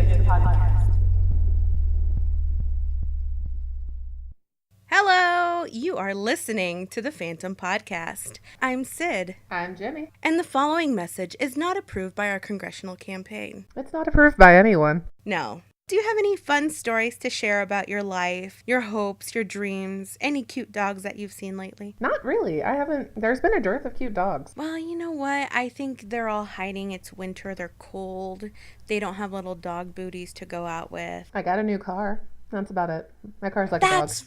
to the podcast. Hello, you are listening to the Fantom podcast. I'm Sid, I'm Jimmy. and the following message is not approved by our congressional campaign. It's not approved by anyone. No. Do you have any fun stories to share about your life, your hopes, your dreams, any cute dogs that you've seen lately? Not really. I haven't. There's been a dearth of cute dogs. Well, you know what? I think they're all hiding. It's winter. They're cold. They don't have little dog booties to go out with. I got a new car. That's about it. My car's like a dog. That's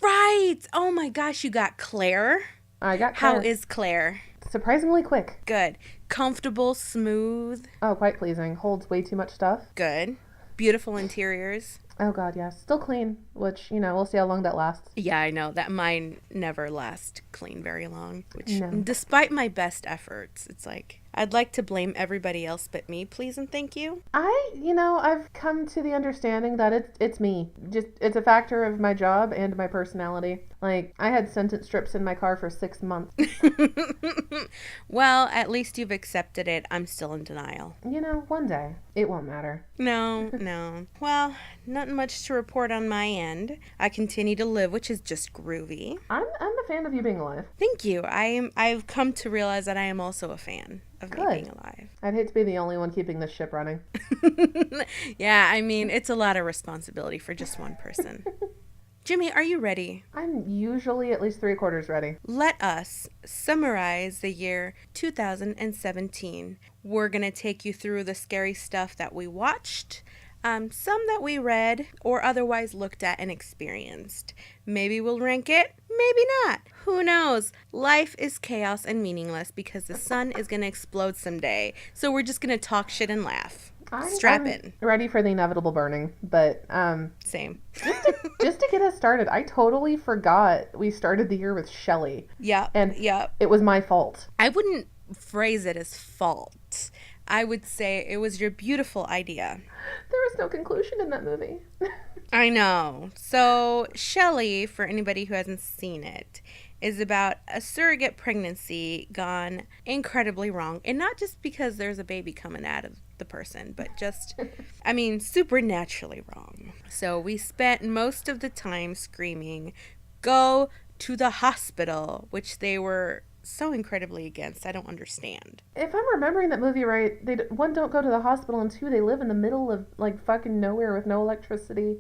right. Oh my gosh, you got Claire? I got Claire. How is Claire? Surprisingly quick. Good. Comfortable, smooth. Oh, quite pleasing. Holds way too much stuff. Good. Beautiful interiors. Oh god, yes. Still clean, which, we'll see how long that lasts. Yeah, I know that mine never lasts clean very long, which No. despite my best efforts, it's like I'd like to blame everybody else but me, please and thank you. I've come to the understanding that it's me. Just it's a factor of my job and my personality. Like, I had sentence strips in my car for 6 months. Well, at least you've accepted it. I'm still in denial. One day it won't matter. No. Well, nothing much to report on my end. I continue to live, which is just groovy. I'm a fan of you being alive. Thank you. I've come to realize that I am also a fan of me being alive. I'd hate to be the only one keeping this ship running. Yeah, I mean, it's a lot of responsibility for just one person. Jimmy, are you ready? I'm usually at least 3/4 ready. Let us summarize the year 2017. We're going to take you through the scary stuff that we watched, some that we read or otherwise looked at and experienced. Maybe we'll rank it, maybe not. Who knows? Life is chaos and meaningless because the sun is going to explode someday. So we're just going to talk shit and laugh. Strap in. Ready for the inevitable burning, but Same. just to get us started, I totally forgot we started the year with Shelley. Yep. And yep. It was my fault. I wouldn't phrase it as fault. I would say it was your beautiful idea. There was no conclusion in that movie. I know. So Shelley, for anybody who hasn't seen it, is about a surrogate pregnancy gone incredibly wrong. And not just because there's a baby coming out of the person, but just, supernaturally wrong. So we spent most of the time screaming, "Go to the hospital," which they were so incredibly against. I don't understand. If I'm remembering that movie right, one, don't go to the hospital, and two, they live in the middle of like fucking nowhere with no electricity,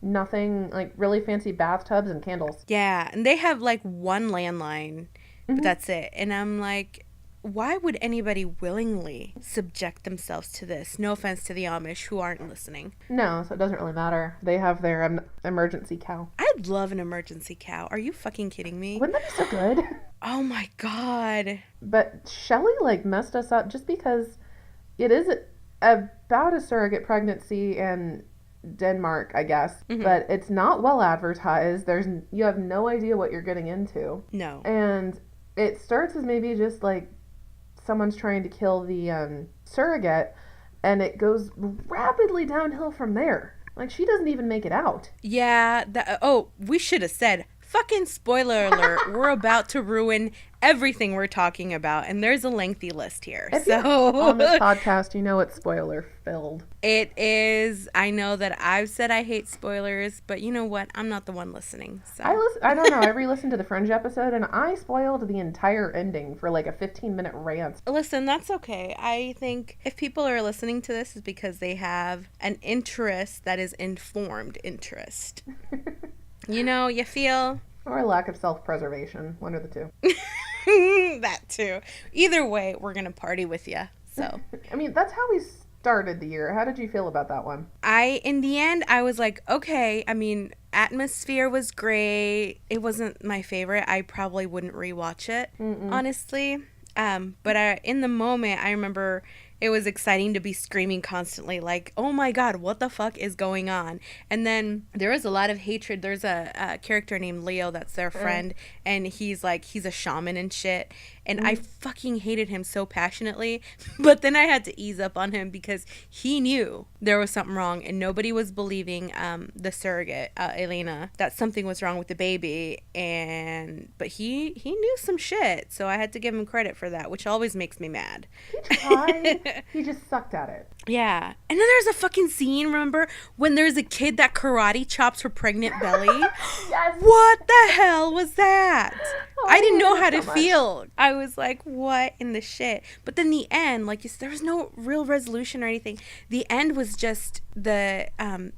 nothing, like really fancy bathtubs and candles. Yeah, and they have like one landline, but that's it. And I'm like, why would anybody willingly subject themselves to this? No offense to the Amish who aren't listening. No, so it doesn't really matter. They have their emergency cow. I'd love an emergency cow. Are you fucking kidding me? Wouldn't that be so good? Oh my god. But Shelley messed us up just because it is about a surrogate pregnancy in Denmark, I guess. Mm-hmm. But it's not well advertised. You have no idea what you're getting into. No. And it starts as maybe just someone's trying to kill the surrogate, and it goes rapidly downhill from there. She doesn't even make it out. Yeah. We should have said, fucking spoiler alert, we're about to ruin everything we're talking about, and there's a lengthy list here. If you're on this podcast, it's spoiler filled. It is. I know that I've said I hate spoilers, but you know what? I'm not the one listening. So I don't know. I re-listened to the Fringe episode, and I spoiled the entire ending for a 15-minute rant. Listen, that's okay. I think if people are listening to this, is because they have an interest that is informed interest. You feel... Or a lack of self-preservation. One or the two. That too. Either way, we're going to party with you. So. That's how we started the year. How did you feel about that one? In the end, I was like, okay. Atmosphere was great. It wasn't my favorite. I probably wouldn't rewatch it, honestly. But in the moment, I remember it was exciting to be screaming constantly like, oh my God, what the fuck is going on? And then there was a lot of hatred. There's a character named Leo that's their friend, and he's a shaman and shit. And I fucking hated him so passionately. But then I had to ease up on him because he knew there was something wrong, and nobody was believing the surrogate, Elena, that something was wrong with the baby. But he knew some shit, so I had to give him credit for that, which always makes me mad. He tried. He just sucked at it. Yeah. And then there's a fucking scene, remember, when there's a kid that karate chops her pregnant belly? Yes. What the hell was that? Oh, I didn't know hated how it to so much. feel. I was like, what in the shit? But then the end, like, there was no real resolution or anything. The end was just the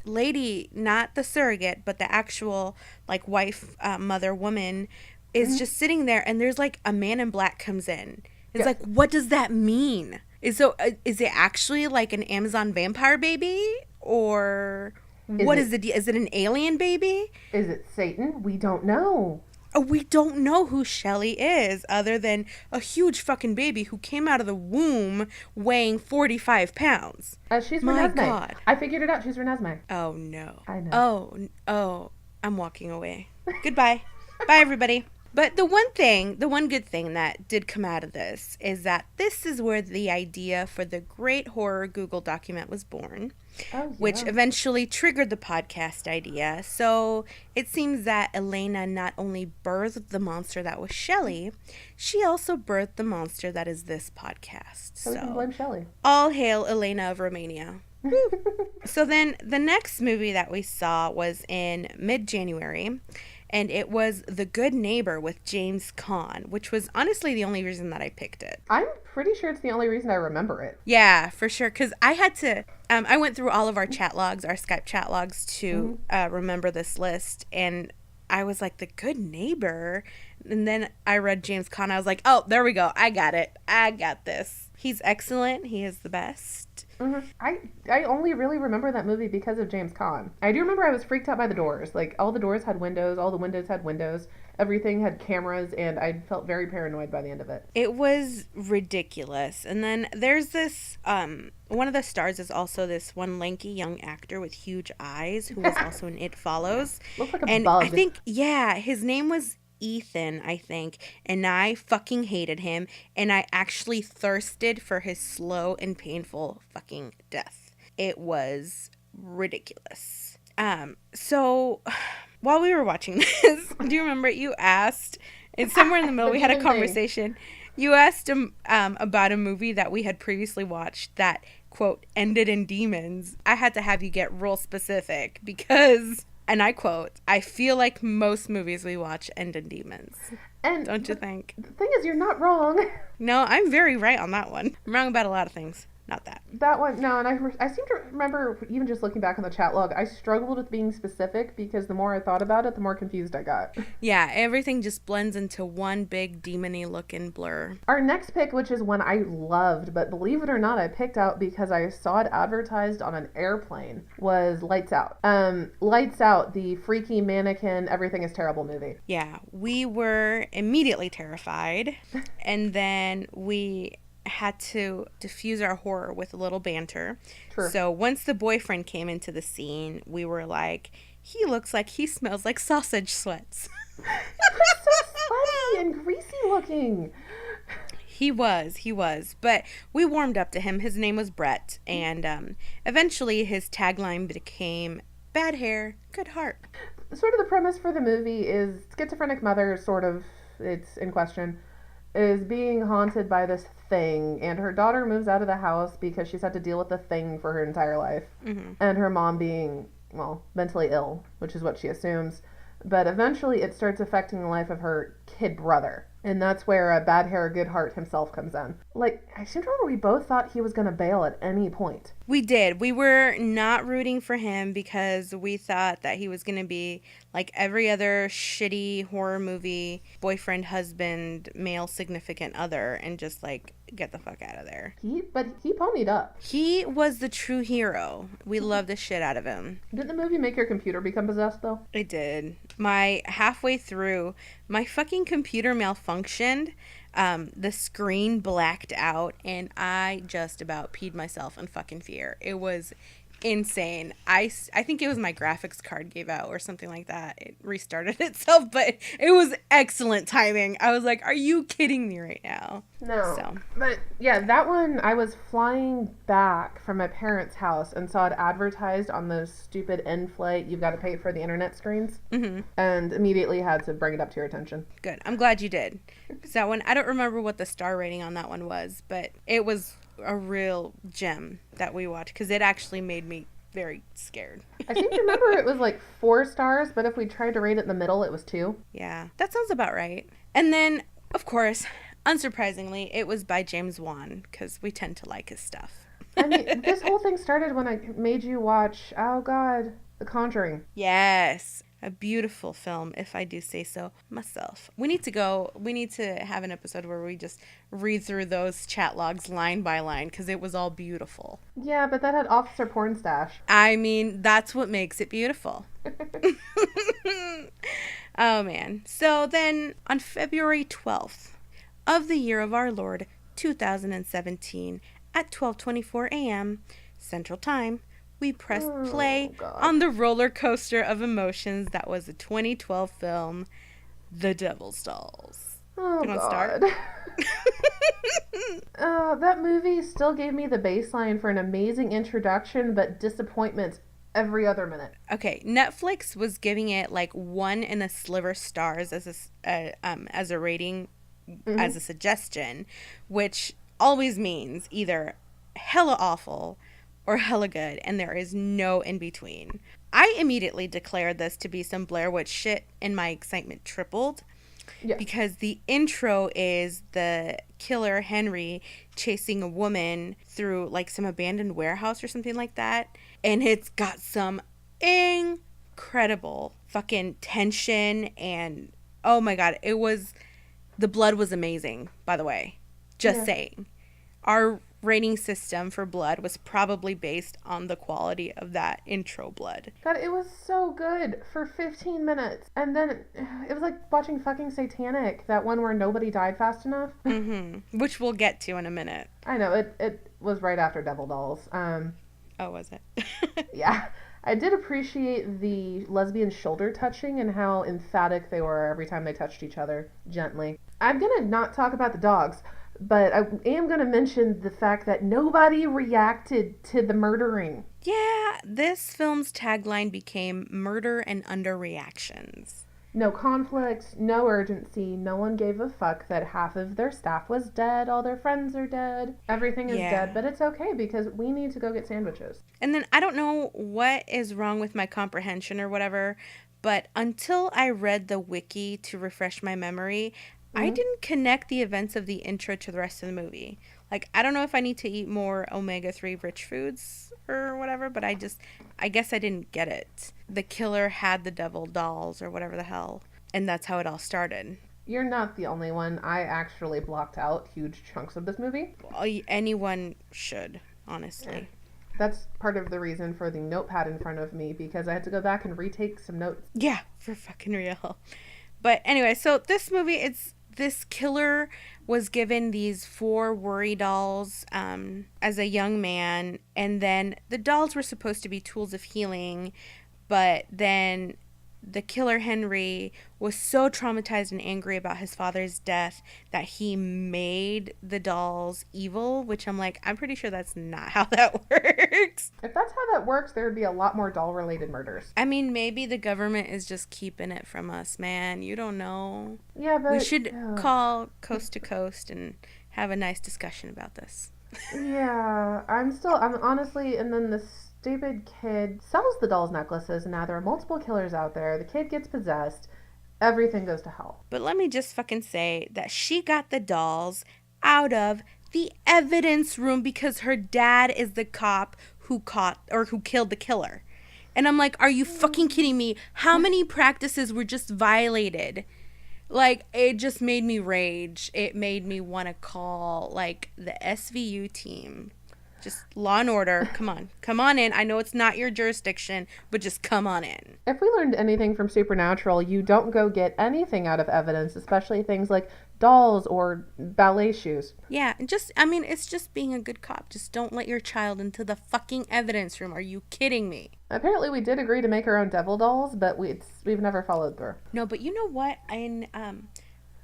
lady, not the surrogate, but the actual, like, wife, mother, woman, is just sitting there, and there's, like, a man in black comes in. It's Yes. like, what does that mean? Is it actually like an Amazon vampire baby, or what is it? Is it an alien baby? Is it Satan? We don't know. We don't know who Shelly is, other than a huge fucking baby who came out of the womb weighing 45 pounds. She's My Renesmee. God. I figured it out. She's Renesmee. Oh no. I know. Oh, I'm walking away. Goodbye. Bye, everybody. But the one good thing that did come out of this is that this is where the idea for the Great Horror Google document was born, which eventually triggered the podcast idea. So it seems that Elena not only birthed the monster that was Shelley, she also birthed the monster that is this podcast. So we can blame Shelley. All hail Elena of Romania. So then the next movie that we saw was in mid-January, and it was The Good Neighbor with James Caan, which was honestly the only reason that I picked it. I'm pretty sure it's the only reason I remember it. Yeah, for sure, because I had to, I went through all of our chat logs, our Skype chat logs to remember this list, and I was like, The Good Neighbor? And then I read James Caan, I was like, oh, there we go, I got it, I got this. He's excellent, he is the best. Mm-hmm. I only really remember that movie because of James Caan. I do remember I was freaked out by the doors. Like, all the doors had windows, all the windows had windows, everything had cameras, and I felt very paranoid by the end of it. It was ridiculous. And then there's this, one of the stars is also this one lanky young actor with huge eyes who was also in It Follows. Looks like a and bug. I think, yeah, his name was Ethan, I think, and I fucking hated him, and I actually thirsted for his slow and painful fucking death. It was ridiculous. So while we were watching this, do you remember you asked, and somewhere in the middle we had a conversation, you asked him about a movie that we had previously watched that, quote, ended in demons. I had to have you get real specific because, and I quote, I feel like most movies we watch end in demons. And don't you think? The thing is, you're not wrong. No, I'm very right on that one. I'm wrong about a lot of things. Not that. That one, no, and I seem to remember, even just looking back on the chat log, I struggled with being specific because the more I thought about it, the more confused I got. Yeah, everything just blends into one big demony looking blur. Our next pick, which is one I loved, but believe it or not, I picked out because I saw it advertised on an airplane, was Lights Out. Lights Out, the freaky mannequin, everything is terrible movie. Yeah, we were immediately terrified, and then we had to diffuse our horror with a little banter. True. So once the boyfriend came into the scene, we were like, he looks like he smells like sausage sweats. He was so sweaty and greasy looking. He was. But we warmed up to him. His name was Brett. And eventually his tagline became, bad hair, good heart. Sort of the premise for the movie is schizophrenic mother, sort of, it's in question, is being haunted by this thing, and her daughter moves out of the house because she's had to deal with the thing for her entire life. Mm-hmm. And her mom being, well, mentally ill, which is what she assumes. But eventually it starts affecting the life of her kid brother. And that's where Bad Hair, Good Heart himself comes in. Like, I seem to remember we both thought he was going to bail at any point. We did. We were not rooting for him because we thought that he was going to be like every other shitty horror movie, boyfriend, husband, male significant other, and just like get the fuck out of there. But he ponied up. He was the true hero. We loved the shit out of him. Didn't the movie make your computer become possessed, though? It did. Halfway through, my fucking computer malfunctioned. The screen blacked out, and I just about peed myself in fucking fear. It was insane. I think it was my graphics card gave out or something like that. It restarted itself, but it was excellent timing. I was like, are you kidding me right now? No. So. But yeah, that one, I was flying back from my parents' house and saw it advertised on those stupid in-flight, you've got to pay for the internet screens. Mm-hmm. And immediately had to bring it up to your attention. Good. I'm glad you did. Because that one, I don't remember what the star rating on that one was, but it was a real gem that we watched because it actually made me very scared. I seem to remember it was like 4 stars, but if we tried to rate it in the middle, it was 2. Yeah, that sounds about right. And then, of course, unsurprisingly, it was by James Wan because we tend to like his stuff. I mean, this whole thing started when I made you watch, oh God, The Conjuring. Yes. A beautiful film, if I do say so myself. We need to have an episode where we just read through those chat logs line by line because it was all beautiful. Yeah, but that had Officer Pornstache. I mean, that's what makes it beautiful. Oh, man. So then on February 12th of the year of our Lord, 2017, at 12:24 a.m. Central Time, we pressed play on the roller coaster of emotions that was the 2012 film, The Devil's Dolls. Oh, you want to God. start? That movie still gave me the baseline for an amazing introduction, but disappointments every other minute. Okay, Netflix was giving it like 1 and a sliver stars as a rating, as a suggestion, which always means either hella awful or hella good, and there is no in between. I immediately declared this to be some Blair Witch shit, and my excitement tripled. Yeah. Because the intro is the killer Henry chasing a woman through like some abandoned warehouse or something like that, and it's got some incredible fucking tension, and oh my God, the blood was amazing, by the way. Just saying. Our rating system for blood was probably based on the quality of that intro blood. God, it was so good for 15 minutes. And then it was like watching fucking Satanic, that one where nobody died fast enough. Which we'll get to in a minute. I know, it was right after Devil Dolls. Oh, was it? Yeah. I did appreciate the lesbian shoulder touching and how emphatic they were every time they touched each other gently. I'm gonna not talk about the dogs, but I am going to mention the fact that nobody reacted to the murdering. Yeah, this film's tagline became murder and underreactions. No conflict, no urgency, no one gave a fuck that half of their staff was dead, all their friends are dead, everything is dead, but it's okay because we need to go get sandwiches. And then I don't know what is wrong with my comprehension or whatever, but until I read the wiki to refresh my memory, I didn't connect the events of the intro to the rest of the movie. Like, I don't know if I need to eat more omega-3 rich foods or whatever, but I guess I didn't get it. The killer had the devil dolls or whatever the hell, and that's how it all started. You're not the only one. I actually blocked out huge chunks of this movie. Well, anyone should, honestly. Yeah. That's part of the reason for the notepad in front of me, because I had to go back and retake some notes. Yeah, for fucking real. But anyway, so this movie, this killer was given these 4 worry dolls as a young man, and then the dolls were supposed to be tools of healing, but then the killer Henry was so traumatized and angry about his father's death that he made the dolls evil, which I'm like, I'm pretty sure that's not how that works. If that's how that works, there would be a lot more doll-related murders. I mean, maybe the government is just keeping it from us, man. You don't know. Yeah, but... We should call Coast to Coast and have a nice discussion about this. Yeah, I'm honestly, and then this stupid kid sells the dolls necklaces, and now there are multiple killers out there. The kid gets possessed. Everything goes to hell. But let me just fucking say that she got the dolls out of the evidence room because her dad is the cop who killed the killer. And I'm like, are you fucking kidding me? How many practices were just violated? Like, it just made me rage. It made me want to call, like, the SVU team. Just Law and Order. Come on in. I know it's not your jurisdiction, but just come on in. If we learned anything from Supernatural, you don't go get anything out of evidence, especially things like dolls or ballet shoes. Yeah, it's just being a good cop. Just don't let your child into the fucking evidence room. Are you kidding me? Apparently we did agree to make our own devil dolls, but we've never followed through. No, but you know what?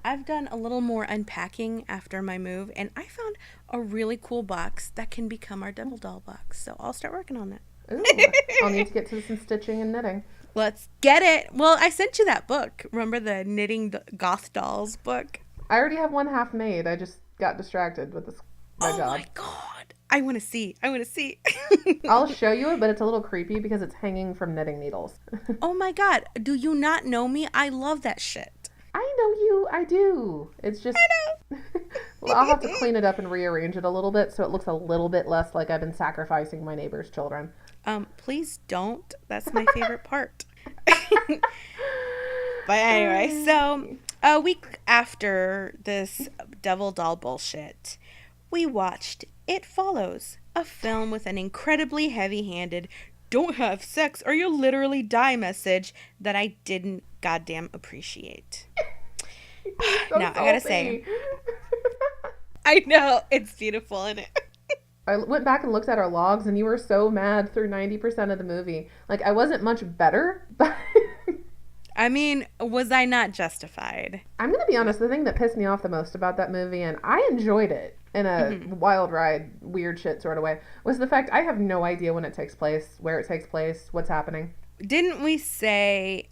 I've done a little more unpacking after my move, and I found a really cool box that can become our devil doll box. So I'll start working on that. Ooh, I'll need to get to some stitching and knitting. Let's get it. Well, I sent you that book. Remember the knitting goth dolls book? I already have one half made. I just got distracted with my job. Oh my God. I want to see. I want to see. I'll show you it, but it's a little creepy because it's hanging from knitting needles. Oh my God. Do you not know me? I love that shit. I know you. I do. It's just. I know. Well, I'll have to clean it up and rearrange it a little bit so it looks a little bit less like I've been sacrificing my neighbor's children. Please don't. That's my favorite part. But anyway, so a week after this Devil Doll bullshit, we watched It Follows, a film with an incredibly heavy-handed "don't have sex or you'll literally die" message that I didn't goddamn appreciate. So now, I gotta say, I know, it's beautiful, isn't it? I went back and looked at our logs, and you were so mad through 90% of the movie. Like, I wasn't much better, but... I mean, was I not justified? I'm going to be honest, the thing that pissed me off the most about that movie, and I enjoyed it in a wild ride, weird shit sort of way, was the fact I have no idea when it takes place, where it takes place, what's happening. Didn't we say,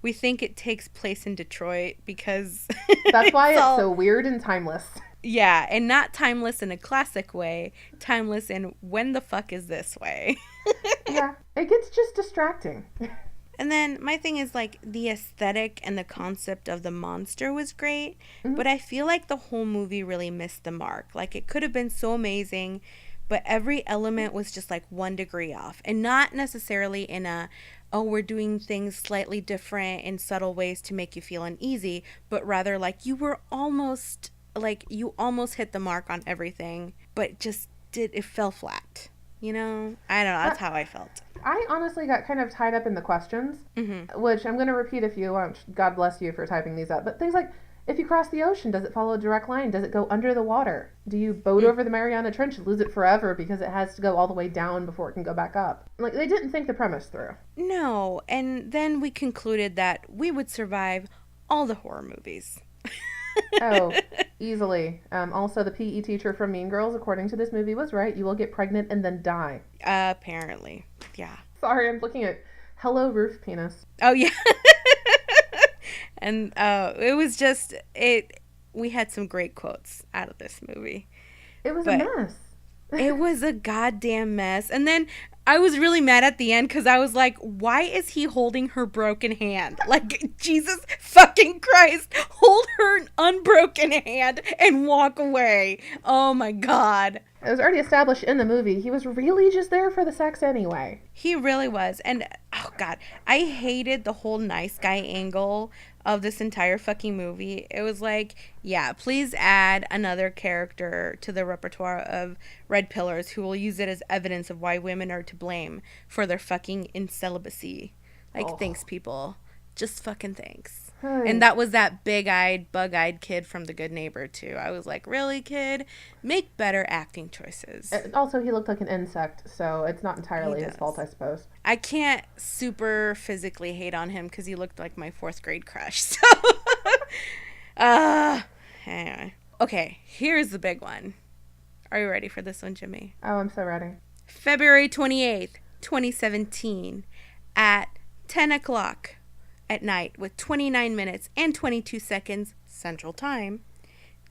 we think it takes place in Detroit because... That's why it's so weird and timeless. Yeah, and not timeless in a classic way, timeless in when the fuck is this way. Yeah, it gets just distracting. And then my thing is, like, the aesthetic and the concept of the monster was great, but I feel like the whole movie really missed the mark. Like, it could have been so amazing, but every element was just like 1 degree off, and not necessarily in a, oh, we're doing things slightly different in subtle ways to make you feel uneasy, but rather like you almost hit the mark on everything, but it fell flat. You know? I don't know. That's how I felt. I honestly got kind of tied up in the questions, which I'm going to repeat if you want. God bless you for typing these up. But things like, if you cross the ocean, does it follow a direct line? Does it go under the water? Do you boat over the Mariana Trench and lose it forever because it has to go all the way down before it can go back up? Like, they didn't think the premise through. No. And then we concluded that we would survive all the horror movies. Oh, easily. Also, the PE teacher from Mean Girls, according to this movie, was right. You will get pregnant and then die. Apparently. Yeah. Sorry, I'm looking at Hello Roof Penis. Oh, yeah. And it was just, we had some great quotes out of this movie. It was a mess. It was a goddamn mess. And then I was really mad at the end because I was like, why is he holding her broken hand? Like, Jesus fucking Christ, hold her unbroken hand and walk away. Oh my God. It was already established in the movie. He was really just there for the sex anyway. He really was. And, oh God, I hated the whole nice guy angle of this entire fucking movie. It was like, yeah, please add another character to the repertoire of red pillars who will use it as evidence of why women are to blame for their fucking incelibacy. Like, thanks, people. Just fucking thanks. And that was that big-eyed, bug-eyed kid from The Good Neighbor, too. I was like, really, kid? Make better acting choices. Also, he looked like an insect, so it's not entirely his fault, I suppose. I can't super physically hate on him because he looked like my 4th grade crush. So, anyway. Okay, here's the big one. Are you ready for this one, Jimmy? Oh, I'm so ready. February 28th, 2017, at 10 o'clock at night with 29 minutes and 22 seconds Central Time,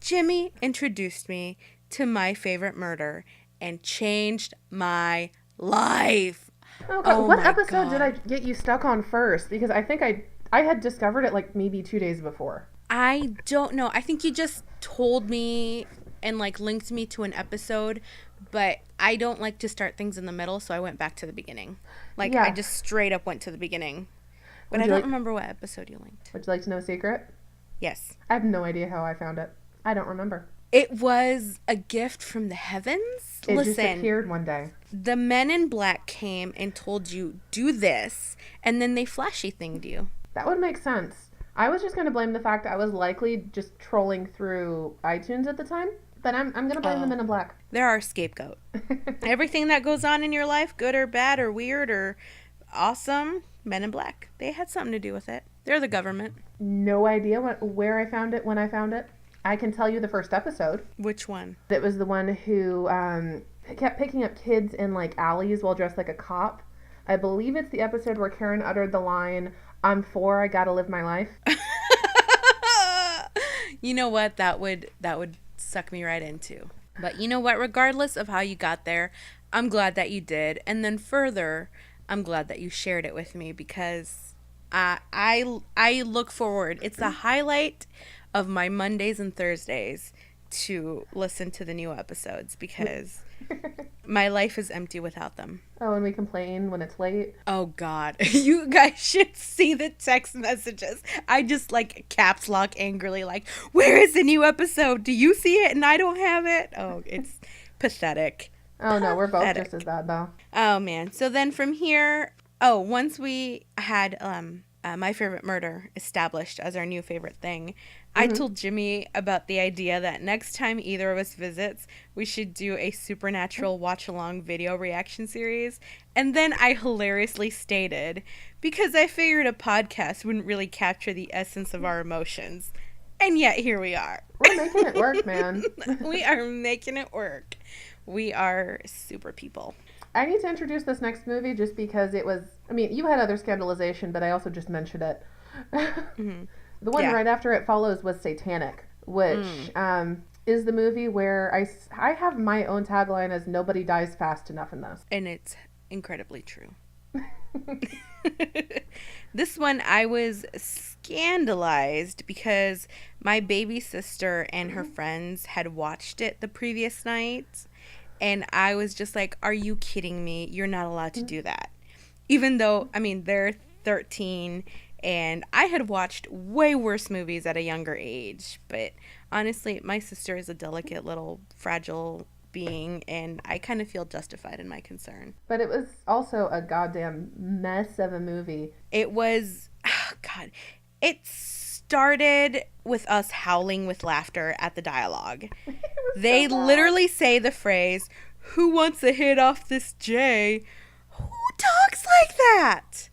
Jimmy introduced me to my favorite murder and changed my life. Oh, God. What episode did I get you stuck on first? Because I think I had discovered it like maybe 2 days before. I don't know. I think you just told me and like linked me to an episode, but I don't like to start things in the middle, so I went back to the beginning. Like, I just straight up went to the beginning. But I don't remember what episode you linked. Would you like to know a secret? Yes. I have no idea how I found it. I don't remember. It was a gift from the heavens. It just appeared one day. The men in black came and told you, do this, and then they flashy thinged you. That would make sense. I was just going to blame the fact I was likely just trolling through iTunes at the time. But I'm going to blame the men in black. They're our scapegoat. Everything that goes on in your life, good or bad or weird or awesome, men in black. They had something to do with it. They're the government. No idea where I found it, when I found it. I can tell you the first episode. Which one? It was the one who kept picking up kids in like alleys while dressed like a cop. I believe it's the episode where Karen uttered the line, "I'm 4, I gotta live my life." You know what? That would suck me right into. But you know what? Regardless of how you got there, I'm glad that you did. And then further, I'm glad that you shared it with me because I look forward. It's the highlight of my Mondays and Thursdays to listen to the new episodes because my life is empty without them. Oh, and we complain when it's late. Oh God, you guys should see the text messages. I just like caps lock angrily, like, where is the new episode? Do you see it and I don't have it? Oh, it's pathetic. Oh no, we're both just as bad though. Oh man. So then from here, once we had My Favorite Murder established as our new favorite thing, I told Jimmy about the idea that next time either of us visits, we should do a supernatural watch-along video reaction series. And then I hilariously stated, because I figured a podcast wouldn't really capture the essence of our emotions. And yet here we are. We're making it work, man. We are making it work. We are super people. I need to introduce this next movie just because it was, I mean, you had other scandalization, but I also just mentioned it. The one right after it follows was Satanic, which is the movie where I have my own tagline as nobody dies fast enough in this. And it's incredibly true. This one I was scandalized because my baby sister and her friends had watched it the previous night. And I was just like, are you kidding me? You're not allowed to do that. Even though, I mean, they're 13 and I had watched way worse movies at a younger age. But honestly, my sister is a delicate little fragile being and I kind of feel justified in my concern. But it was also a goddamn mess of a movie. It was, oh God, it started with us howling with laughter at the dialogue. They literally say the phrase, "Who wants a hit off this J?" Who talks like that?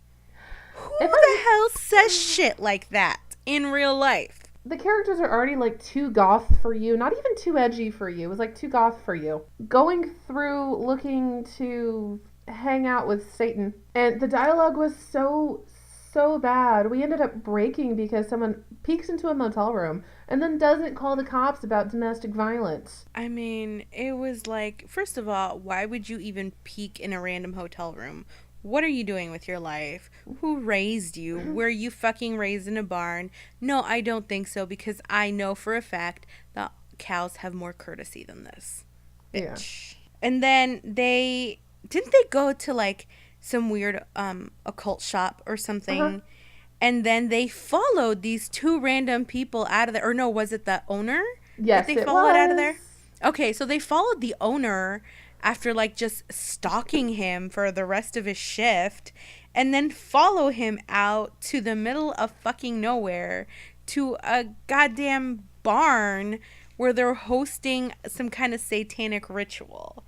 Who the hell says shit like that in real life? The characters are already like too goth for you, not even too edgy for you. It was like too goth for you. Going through looking to hang out with Satan, and the dialogue was so bad. We ended up breaking because someone peeks into a motel room and then doesn't call the cops about domestic violence. I mean, it was like, first of all, why would you even peek in a random hotel room? What are you doing with your life? Who raised you? Were you fucking raised in a barn? No, I don't think so because I know for a fact that cows have more courtesy than this. Bitch. Yeah. And then didn't they go to like some weird occult shop or something, and then they followed these two random people out of there. Or no, was it the owner? Yes, that they followed out of there. Okay, so they followed the owner after like just stalking him for the rest of his shift, and then follow him out to the middle of fucking nowhere to a goddamn barn where they're hosting some kind of satanic ritual.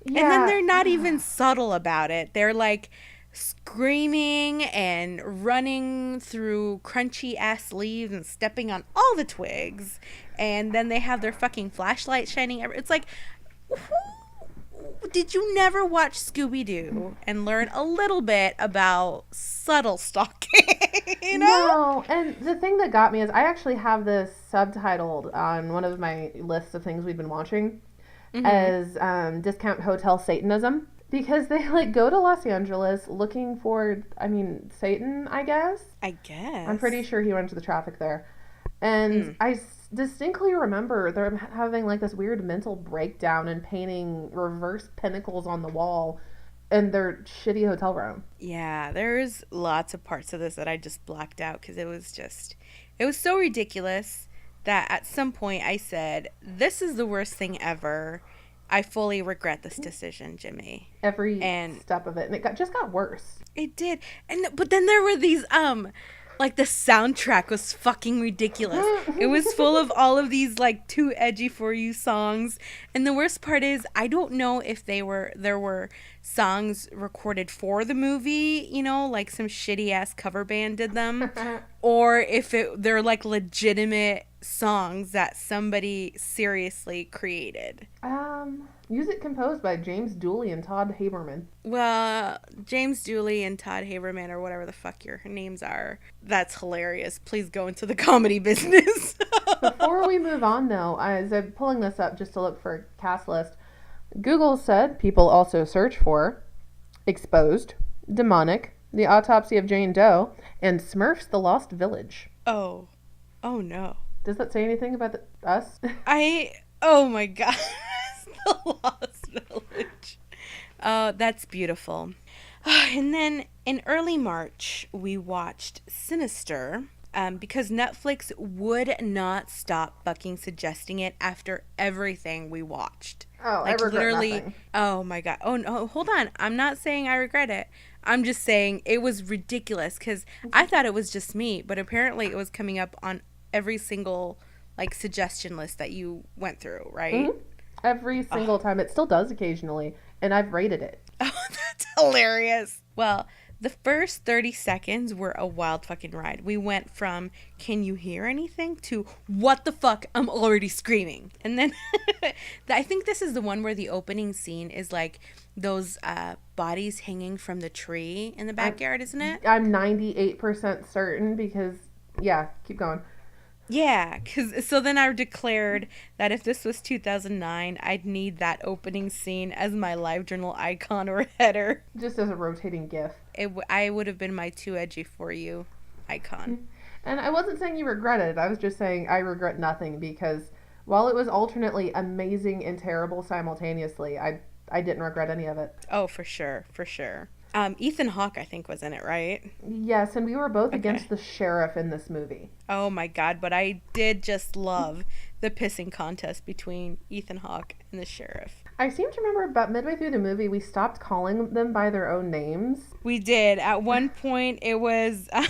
Yeah. And then they're not even subtle about it. They're like screaming and running through crunchy ass leaves and stepping on all the twigs. And then they have their fucking flashlight shining. It's like, did you never watch Scooby-Doo and learn a little bit about subtle stalking? You know? No, and the thing that got me is I actually have this subtitled on one of my lists of things we've been watching. As discount hotel Satanism, because they like go to Los Angeles looking for, I mean, Satan, I guess. I'm pretty sure he runs the traffic there. And I distinctly remember they're having like this weird mental breakdown and painting reverse pinnacles on the wall in their shitty hotel room. Yeah, there's lots of parts of this that I just blacked out because it was so ridiculous that at some point I said, this is the worst thing ever. I fully regret this decision, Jimmy. Every step of it. And it just got worse. It did. But then there were these, like the soundtrack was fucking ridiculous. It was full of all of these like too edgy for you songs. And the worst part is I don't know if there were songs recorded for the movie, you know, like some shitty ass cover band did them, or if they're like legitimate songs that somebody seriously created. Music composed by James Dooley and Todd Haberman. Well, James Dooley and Todd Haberman, or whatever the fuck your names are, that's hilarious. Please go into the comedy business. Before we move on, though, as I'm pulling this up just to look for a cast list, Google said people also search for Exposed, Demonic, The Autopsy of Jane Doe, and Smurfs: The Lost Village. Oh no. Does that say anything about us? Oh my god. The Lost Village. That's beautiful. And then in early March, we watched Sinister, because Netflix would not stop fucking suggesting it after everything we watched. Oh, like, I regret nothing. Oh my god. Oh no, hold on. I'm not saying I regret it. I'm just saying it was ridiculous because I thought it was just me, but apparently it was coming up on every single like suggestion list that you went through, right? Mm-hmm. Every single time. It still does occasionally, and I've rated it. Oh, that's hilarious. Well, the first 30 seconds were a wild fucking ride. We went from, can you hear anything, to, what the fuck, I'm already screaming. And then, I think this is the one where the opening scene is like those bodies hanging from the tree in the backyard, isn't it? I'm 98% certain because, yeah, keep going. Yeah, so then I declared that if this was 2009, I'd need that opening scene as my live journal icon or header. Just as a rotating GIF. I would have been my too edgy for you icon. And I wasn't saying you regret it. I was just saying I regret nothing because while it was alternately amazing and terrible simultaneously, I didn't regret any of it. Oh, for sure. Ethan Hawke, I think, was in it, right? Yes, and we were both against the sheriff in this movie. Oh my god, but I did just love the pissing contest between Ethan Hawke and the sheriff. I seem to remember about midway through the movie, we stopped calling them by their own names. We did. At one point, it was the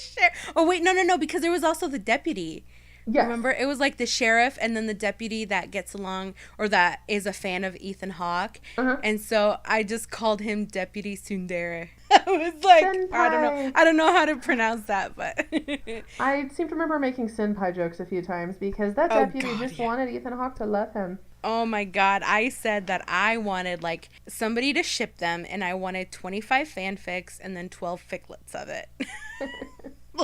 sheriff. Oh, wait, no, because there was also the deputy. Yes. Remember, it was like the sheriff and then the deputy that gets along or that is a fan of Ethan Hawke. Uh-huh. And so I just called him Deputy Tsundere. I was like, Senpai. I don't know how to pronounce that, but I seem to remember making Senpai jokes a few times because that deputy wanted Ethan Hawke to love him. Oh my god, I said that I wanted like somebody to ship them and I wanted 25 fanfics and then 12 ficlets of it.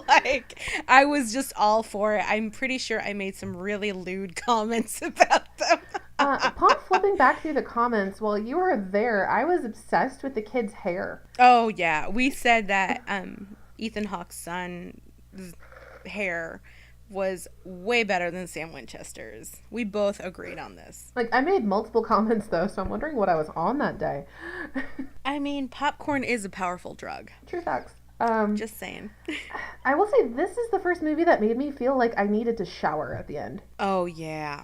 Like, I was just all for it. I'm pretty sure I made some really lewd comments about them. Upon flipping back through the comments, while you were there, I was obsessed with the kid's hair. Oh, yeah. We said that Ethan Hawke's son's hair was way better than Sam Winchester's. We both agreed on this. Like, I made multiple comments, though, so I'm wondering what I was on that day. I mean, popcorn is a powerful drug. True facts. Just saying. I will say this is the first movie that made me feel like I needed to shower at the end. Oh, yeah.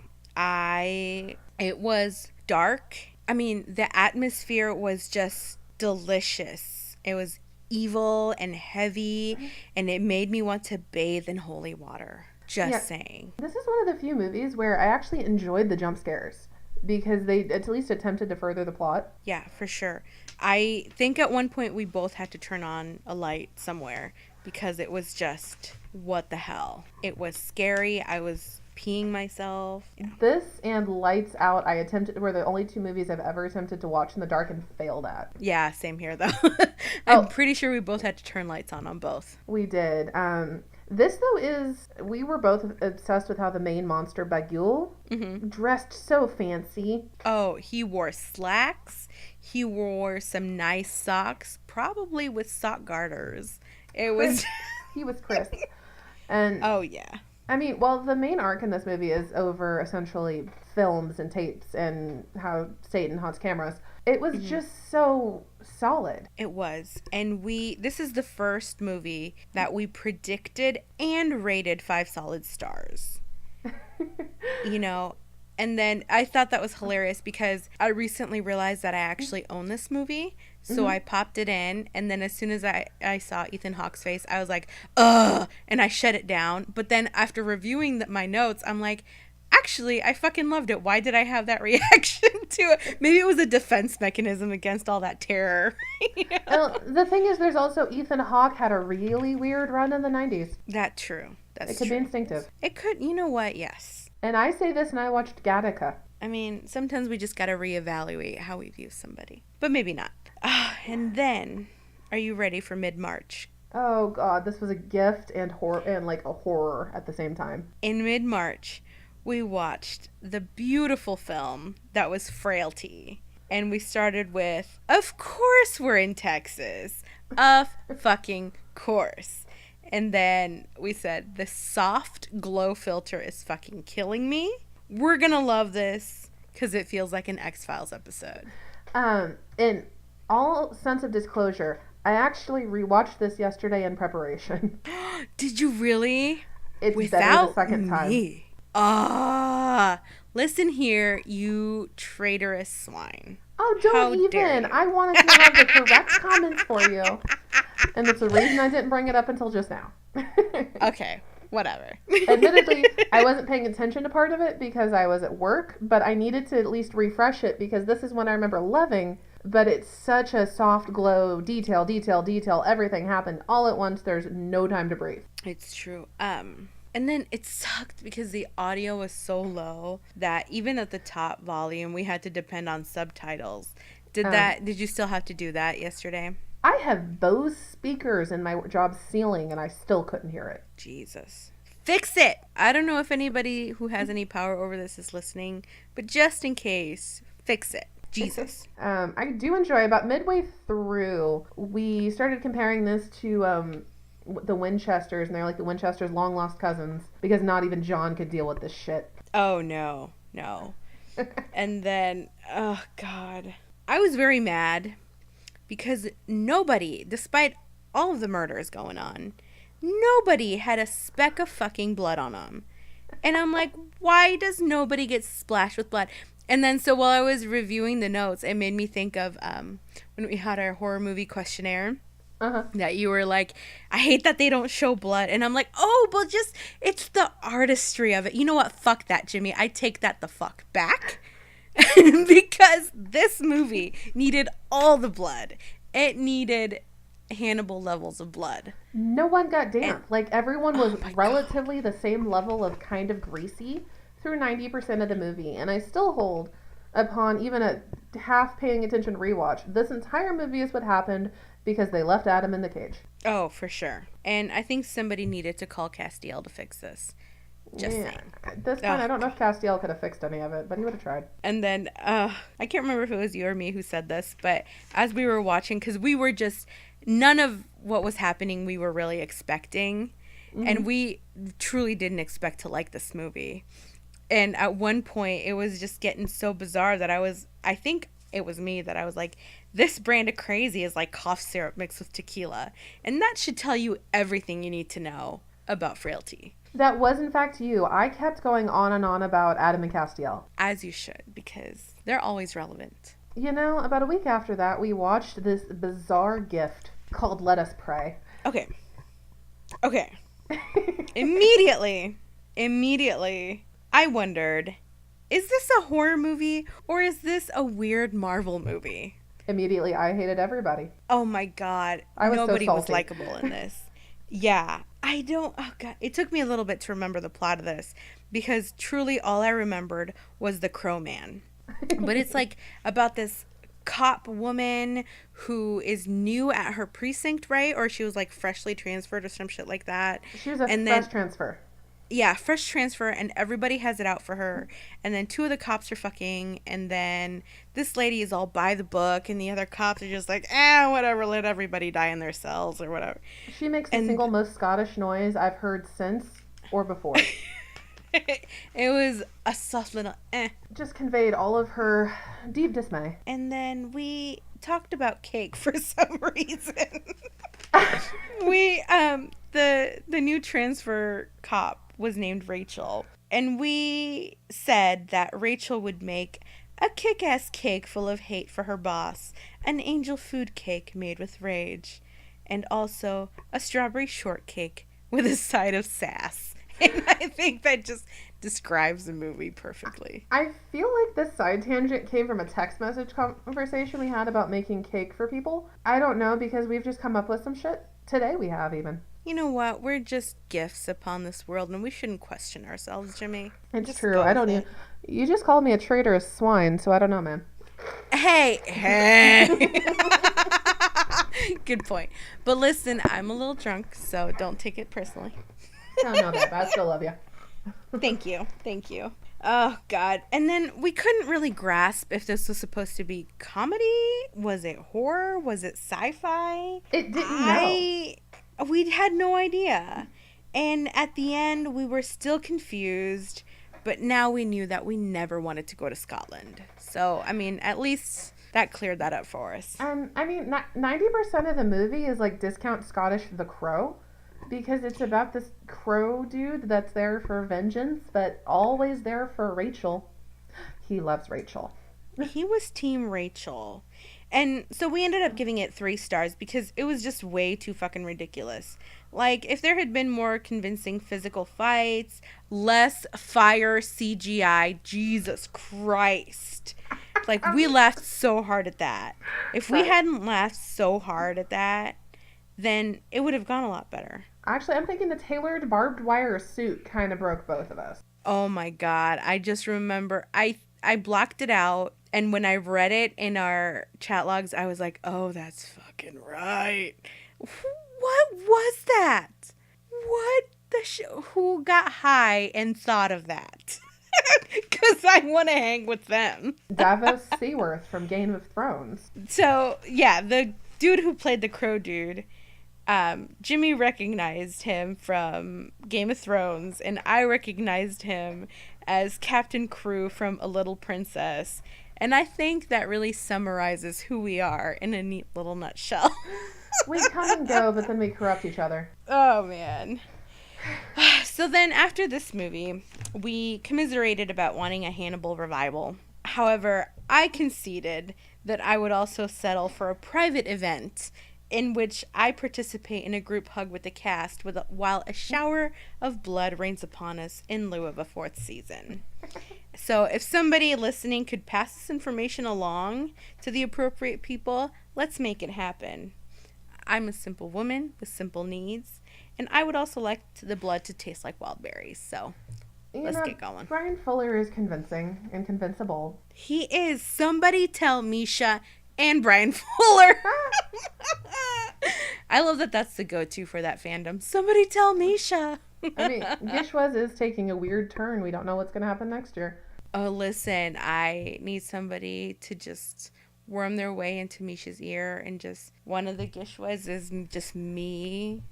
It was dark. I mean, the atmosphere was just delicious. It was evil and heavy, and it made me want to bathe in holy water. Just saying. This is one of the few movies where I actually enjoyed the jump scares because they at least attempted to further the plot. Yeah, for sure. I think at one point we both had to turn on a light somewhere because it was just, what the hell? It was scary. I was peeing myself. Yeah. This and Lights Out were the only two movies I've ever attempted to watch in the dark and failed at. Yeah, same here though. I'm pretty sure we both had to turn lights on both. We did. This, though, we were both obsessed with how the main monster, Bagul, dressed so fancy. Oh, he wore slacks. He wore some nice socks, probably with sock garters. It was... He was crisp. And oh, yeah. I mean, well, the main arc in this movie is over, essentially, films and tapes and how Satan haunts cameras. It was just so solid. It was. And this is the first movie that we predicted and rated 5 solid stars. You know, and then I thought that was hilarious because I recently realized that I actually own this movie. So I popped it in, and then as soon as I saw Ethan Hawke's face, I was like, ugh, and I shut it down. But then after reviewing my notes, I'm like, actually, I fucking loved it. Why did I have that reaction Maybe it was a defense mechanism against all that terror. Well, the thing is, there's also Ethan Hawke had a really weird run in the 90s. That's true. That's It could be instinctive. It could, you know what? Yes. And I say this, and I watched Gattaca. I mean, sometimes we just got to reevaluate how we view somebody. But maybe not. And then, are you ready for mid-March? Oh, God. This was a gift and like a horror at the same time. In mid-March, we watched the beautiful film that was Frailty. And we started with, of course we're in Texas. Of fucking course. And then we said, the soft glow filter is fucking killing me. We're gonna love this because it feels like an X-Files episode. In all sense of disclosure, I actually rewatched this yesterday in preparation. Did you really? It's Without better the second time. Me. Listen here, you traitorous swine. Oh, don't even. I wanted to have the correct comments for you. And it's the reason I didn't bring it up until just now. Okay, whatever. Admittedly, I wasn't paying attention to part of it because I was at work, but I needed to at least refresh it because this is one I remember loving, but it's such a soft glow, detail, everything happened all at once. There's no time to breathe. It's true. And then it sucked because the audio was so low that even at the top volume, we had to depend on subtitles. Did you still have to do that yesterday? I have Bose speakers in my job ceiling and I still couldn't hear it. Jesus. Fix it! I don't know if anybody who has any power over this is listening, but just in case, fix it. Jesus. I do enjoy about midway through, we started comparing this to the Winchesters, and they're like the Winchesters' long lost cousins because not even John could deal with this shit. Oh, no. And then, oh, God. I was very mad because nobody, despite all of the murders going on, nobody had a speck of fucking blood on them. And I'm like, why does nobody get splashed with blood? And then so while I was reviewing the notes, it made me think of when we had our horror movie questionnaire. Uh-huh. That you were like, I hate that they don't show blood. And I'm like, oh, but just, it's the artistry of it. You know what? Fuck that, Jimmy. I take that the fuck back. Because this movie needed all the blood. It needed Hannibal levels of blood. No one got damp. Like, everyone was relatively the same level of kind of greasy through 90% of the movie. And I still hold, upon even a half paying attention rewatch, this entire movie is what happened because they left Adam in the cage. Oh, for sure. And I think somebody needed to call Castiel to fix this. Just saying. At this point, I don't know if Castiel could have fixed any of it, but he would have tried. And then, I can't remember if it was you or me who said this, but as we were watching, because we were just, none of what was happening we were really expecting. Mm-hmm. And we truly didn't expect to like this movie. And at one point, it was just getting so bizarre that I think it was me that I was like, this brand of crazy is like cough syrup mixed with tequila. And that should tell you everything you need to know about Frailty. That was, in fact, you. I kept going on and on about Adam and Castiel. As you should, because they're always relevant. You know, about a week after that, we watched this bizarre gift called Let Us Pray. Okay. Immediately, I wondered, is this a horror movie or is this a weird Marvel movie? Immediately, I hated everybody. Oh my God. Nobody was likable in this. Yeah. Oh God. It took me a little bit to remember the plot of this because truly all I remembered was the Crow Man. But it's like about this cop woman who is new at her precinct, right? Or she was like freshly transferred or some shit like that. She was fresh transfer. Yeah, fresh transfer, and everybody has it out for her. And then two of the cops are fucking, and then this lady is all by the book, and the other cops are just like, whatever, let everybody die in their cells or whatever. She makes the single most Scottish noise I've heard since or before. It was a soft little Just conveyed all of her deep dismay. And then we talked about cake for some reason. The new transfer cop was named Rachel, and we said that Rachel would make a kick-ass cake full of hate for her boss, an angel food cake made with rage, and also a strawberry shortcake with a side of sass. And I think that just describes the movie perfectly. I feel like this side tangent came from a text message conversation we had about making cake for people. I don't know, because we've just come up with some shit today. We have even. You know what? We're just gifts upon this world, and we shouldn't question ourselves, Jimmy. It's Just true. go I don't with even. it. You just called me a traitorous swine, so I don't know, man. Hey. Good point. But listen, I'm a little drunk, so don't take it personally. No, no, babe. I still love you. Thank you. Thank you. Oh, God. And then we couldn't really grasp if this was supposed to be comedy. Was it horror? Was it sci-fi? It didn't know. We had no idea. And at the end, we were still confused. But now we knew that we never wanted to go to Scotland. So, I mean, at least that cleared that up for us. I mean, 90% of the movie is like discount Scottish The Crow, because it's about this crow dude that's there for vengeance, but always there for Rachel. He loves Rachel. He was Team Rachel. And so we ended up giving it 3 stars because it was just way too fucking ridiculous. Like, if there had been more convincing physical fights, less fire CGI, Jesus Christ. Like, we laughed so hard at that. If we hadn't laughed so hard at that, then it would have gone a lot better. Actually, I'm thinking the tailored barbed wire suit kind of broke both of us. Oh my God. I just remember I blocked it out, and when I read it in our chat logs, I was like, oh, that's fucking right. What was that? What who got high and thought of that? Because I want to hang with them. Davos Seaworth from Game of Thrones. So, yeah, the dude who played the crow dude, Jimmy recognized him from Game of Thrones, and I recognized him as Captain Crew from A Little Princess. And I think that really summarizes who we are in a neat little nutshell. We come and go, but then we corrupt each other. Oh, man. So then after this movie, we commiserated about wanting a Hannibal revival. However, I conceded that I would also settle for a private event in which I participate in a group hug with the cast while a shower of blood rains upon us in lieu of a 4th season. So if somebody listening could pass this information along to the appropriate people, let's make it happen. I'm a simple woman with simple needs, and I would also like the blood to taste like wild berries. So let's get going. Brian Fuller is convincing and convincible. He is. Somebody tell Misha and Brian Fuller. I love that that's the go-to for that fandom. Somebody tell Misha. I mean, Gishwas is taking a weird turn. We don't know what's going to happen next year. Oh, listen, I need somebody to just worm their way into Misha's ear, and just one of the Gishwas is just me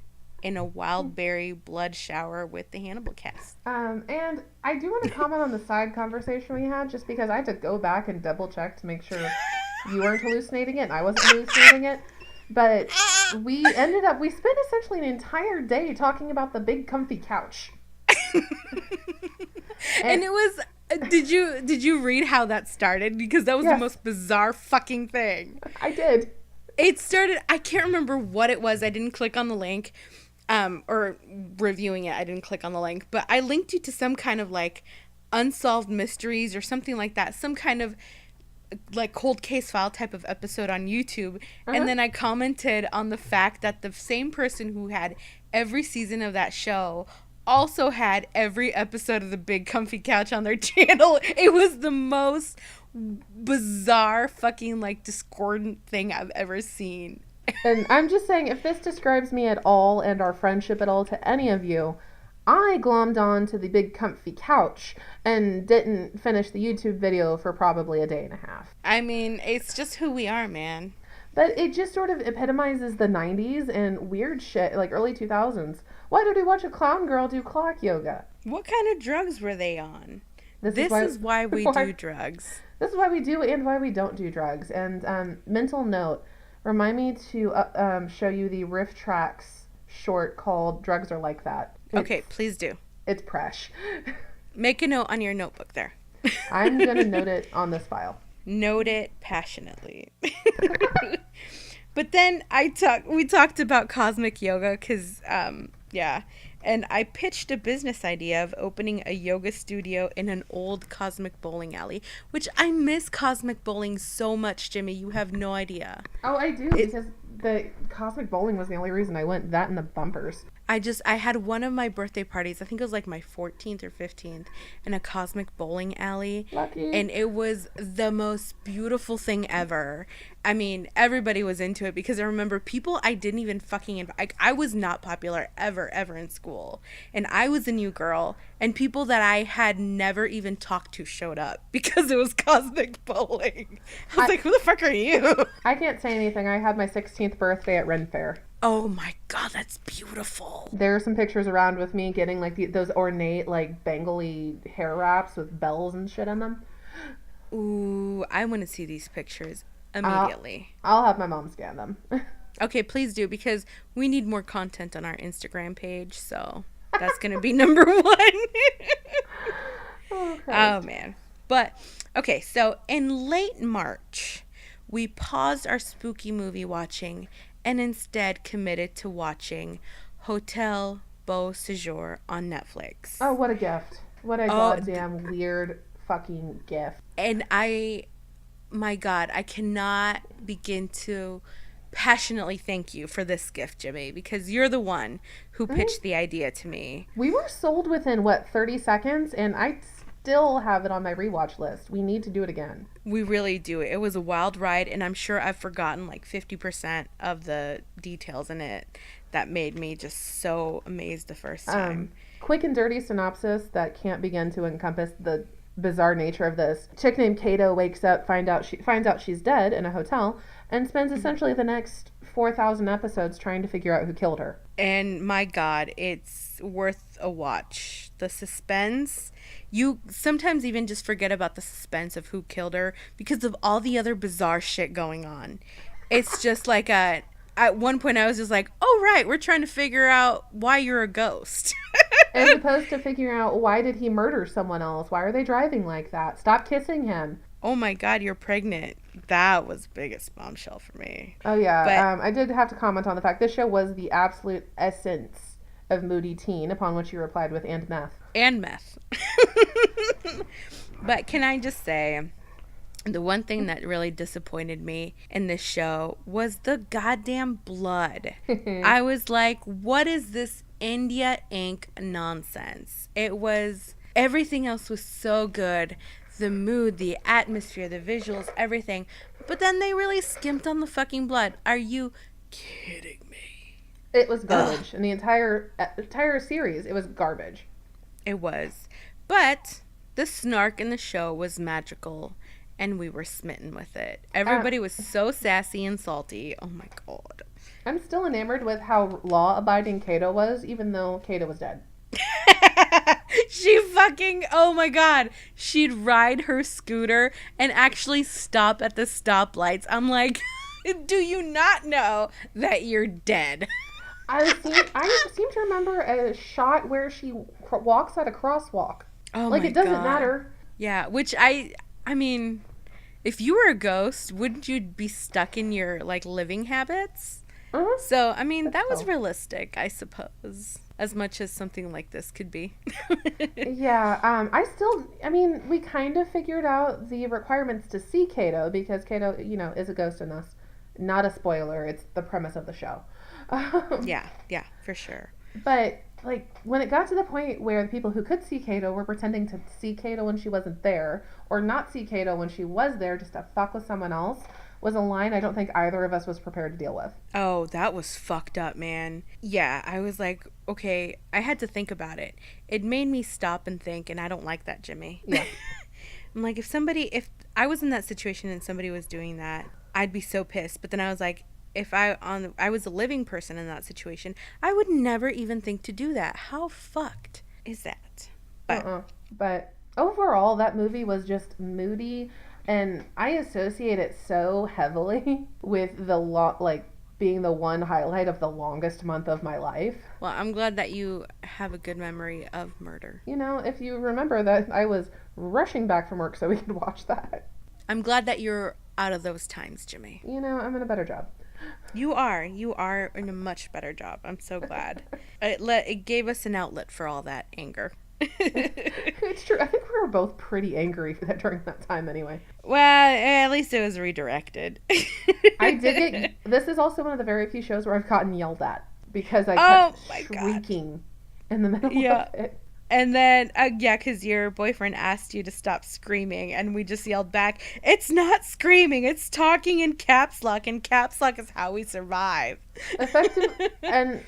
in a wild berry blood shower with the Hannibal cast. And I do want to comment on the side conversation we had, just because I had to go back and double check to make sure you weren't hallucinating it and I wasn't hallucinating it. But we spent essentially an entire day talking about the big comfy couch. And it was, did you read how that started? Because that was the most bizarre fucking thing. I did. It started, I can't remember what it was. I didn't click on the link, or reviewing it, I didn't click on the link, but I linked you to some kind of like unsolved mysteries or something like that, some kind of like cold case file type of episode on YouTube. And then I commented on the fact that the same person who had every season of that show also had every episode of the Big Comfy Couch on their channel. It was the most bizarre fucking like discordant thing I've ever seen. And I'm just saying, if this describes me at all and our friendship at all to any of you, I glommed on to the Big Comfy Couch and didn't finish the YouTube video for probably a day and a half. I mean, it's just who we are, man. But it just sort of epitomizes the 90s and weird shit, like early 2000s. Why did we watch a clown girl do clock yoga? What kind of drugs were they on? This is why we do drugs. This is why we do and why we don't do drugs. And mental note, remind me to show you the Riff Tracks short called Drugs Are Like That. Okay, please do. It's presh. Make a note on your notebook there. I'm going to note it on this file. Note it passionately. But then we talked about cosmic yoga because, and And I pitched a business idea of opening a yoga studio in an old Cosmic Bowling alley, which I miss Cosmic Bowling so much, Jimmy. You have no idea. Oh, I do, It's because the Cosmic Bowling was the only reason I went. That and the bumpers. I had one of my birthday parties, I think it was like my 14th or 15th, in a Cosmic Bowling alley. Lucky. And it was the most beautiful thing ever. I mean, everybody was into it because I remember people I didn't even fucking invite. I was not popular ever in school. And I was a new girl. And people that I had never even talked to showed up because it was Cosmic Bowling. I was like, who the fuck are you? I can't say anything. I had my 16th birthday at Ren Fair. Oh my God, that's beautiful. There are some pictures around with me getting like those ornate like bangly hair wraps with bells and shit in them. Ooh, I want to see these pictures immediately. I'll have my mom scan them. Okay, please do, because we need more content on our Instagram page, so that's going to be number one. Oh, man. But, okay, so in late March, we paused our spooky movie watching and instead committed to watching Hotel Beau Séjour on Netflix. Oh, what a gift. What a goddamn weird fucking gift. And my God, I cannot begin to passionately thank you for this gift, Jimmy, because you're the one who pitched the idea to me. We were sold within, 30 seconds, and I still have it on my rewatch list. We need to do it again. We really do. It was a wild ride, and I'm sure I've forgotten like 50% of the details in it that made me just so amazed the first time. Quick and dirty synopsis that can't begin to encompass the bizarre nature of this. Chick named Kato wakes up, finds out she's dead in a hotel, and spends essentially the next 4,000 episodes trying to figure out who killed her. And my God, it's worth a watch. The suspense, you sometimes even just forget about the suspense of who killed her because of all the other bizarre shit going on. It's just like at one point I was just like, oh right, we're trying to figure out why you're a ghost. As opposed to figuring out, why did he murder someone else? Why are they driving like that? Stop kissing him. Oh my God, you're pregnant. That was the biggest bombshell for me. Oh yeah, But I did have to comment on the fact this show was the absolute essence of moody teen, upon which you replied with "and meth." And meth. But can I just say, the one thing that really disappointed me in this show was the goddamn blood. I was like, what is this India ink nonsense? Everything else was so good. The mood, the atmosphere, the visuals, everything. But then they really skimped on the fucking blood. Are you kidding me? It was garbage. In the entire series, it was garbage. It was. But the snark in the show was magical, and we were smitten with it. Everybody was so sassy and salty. Oh my God. I'm still enamored with how law-abiding Kato was, even though Kato was dead. Oh my God, she'd ride her scooter and actually stop at the stoplights. I'm like, do you not know that you're dead? I seem to remember a shot where she walks at a crosswalk. Oh like, my it doesn't God. matter. Yeah, which I mean, if you were a ghost, wouldn't you be stuck in your like living habits? Uh-huh. So, I mean, that was realistic, I suppose, as much as something like this could be. Yeah, we kind of figured out the requirements to see Kato, because Kato, is a ghost in this. Not a spoiler, it's the premise of the show. Yeah, for sure. But, like, when it got to the point where the people who could see Kato were pretending to see Kato when she wasn't there, or not see Kato when she was there just to fuck with someone else, was a line I don't think either of us was prepared to deal with. Oh, that was fucked up, man. Yeah, I was like, okay, I had to think about it. It made me stop and think, and I don't like that, Jimmy. Yeah. I'm like, if I was in that situation and somebody was doing that, I'd be so pissed. But then I was like, if I was a living person in that situation, I would never even think to do that. How fucked is that? But overall, that movie was just moody, and I associate it so heavily with being the one highlight of the longest month of my life. Well, I'm glad that you have a good memory of murder. If you remember that I was rushing back from work so we could watch that. I'm glad that you're out of those times, Jimmy. I'm in a better job. You are in a much better job. I'm so glad. It gave us an outlet for all that anger. It's true. I think we were both pretty angry for that during that time anyway. Well, at least it was redirected. I did get. This is also one of the very few shows where I've gotten yelled at because I Oh kept my shrieking in the middle Yeah. of it. And then, yeah, because your boyfriend asked you to stop screaming, and we just yelled back, "It's not screaming, it's talking in caps lock, and caps lock is how we survive." Effective. And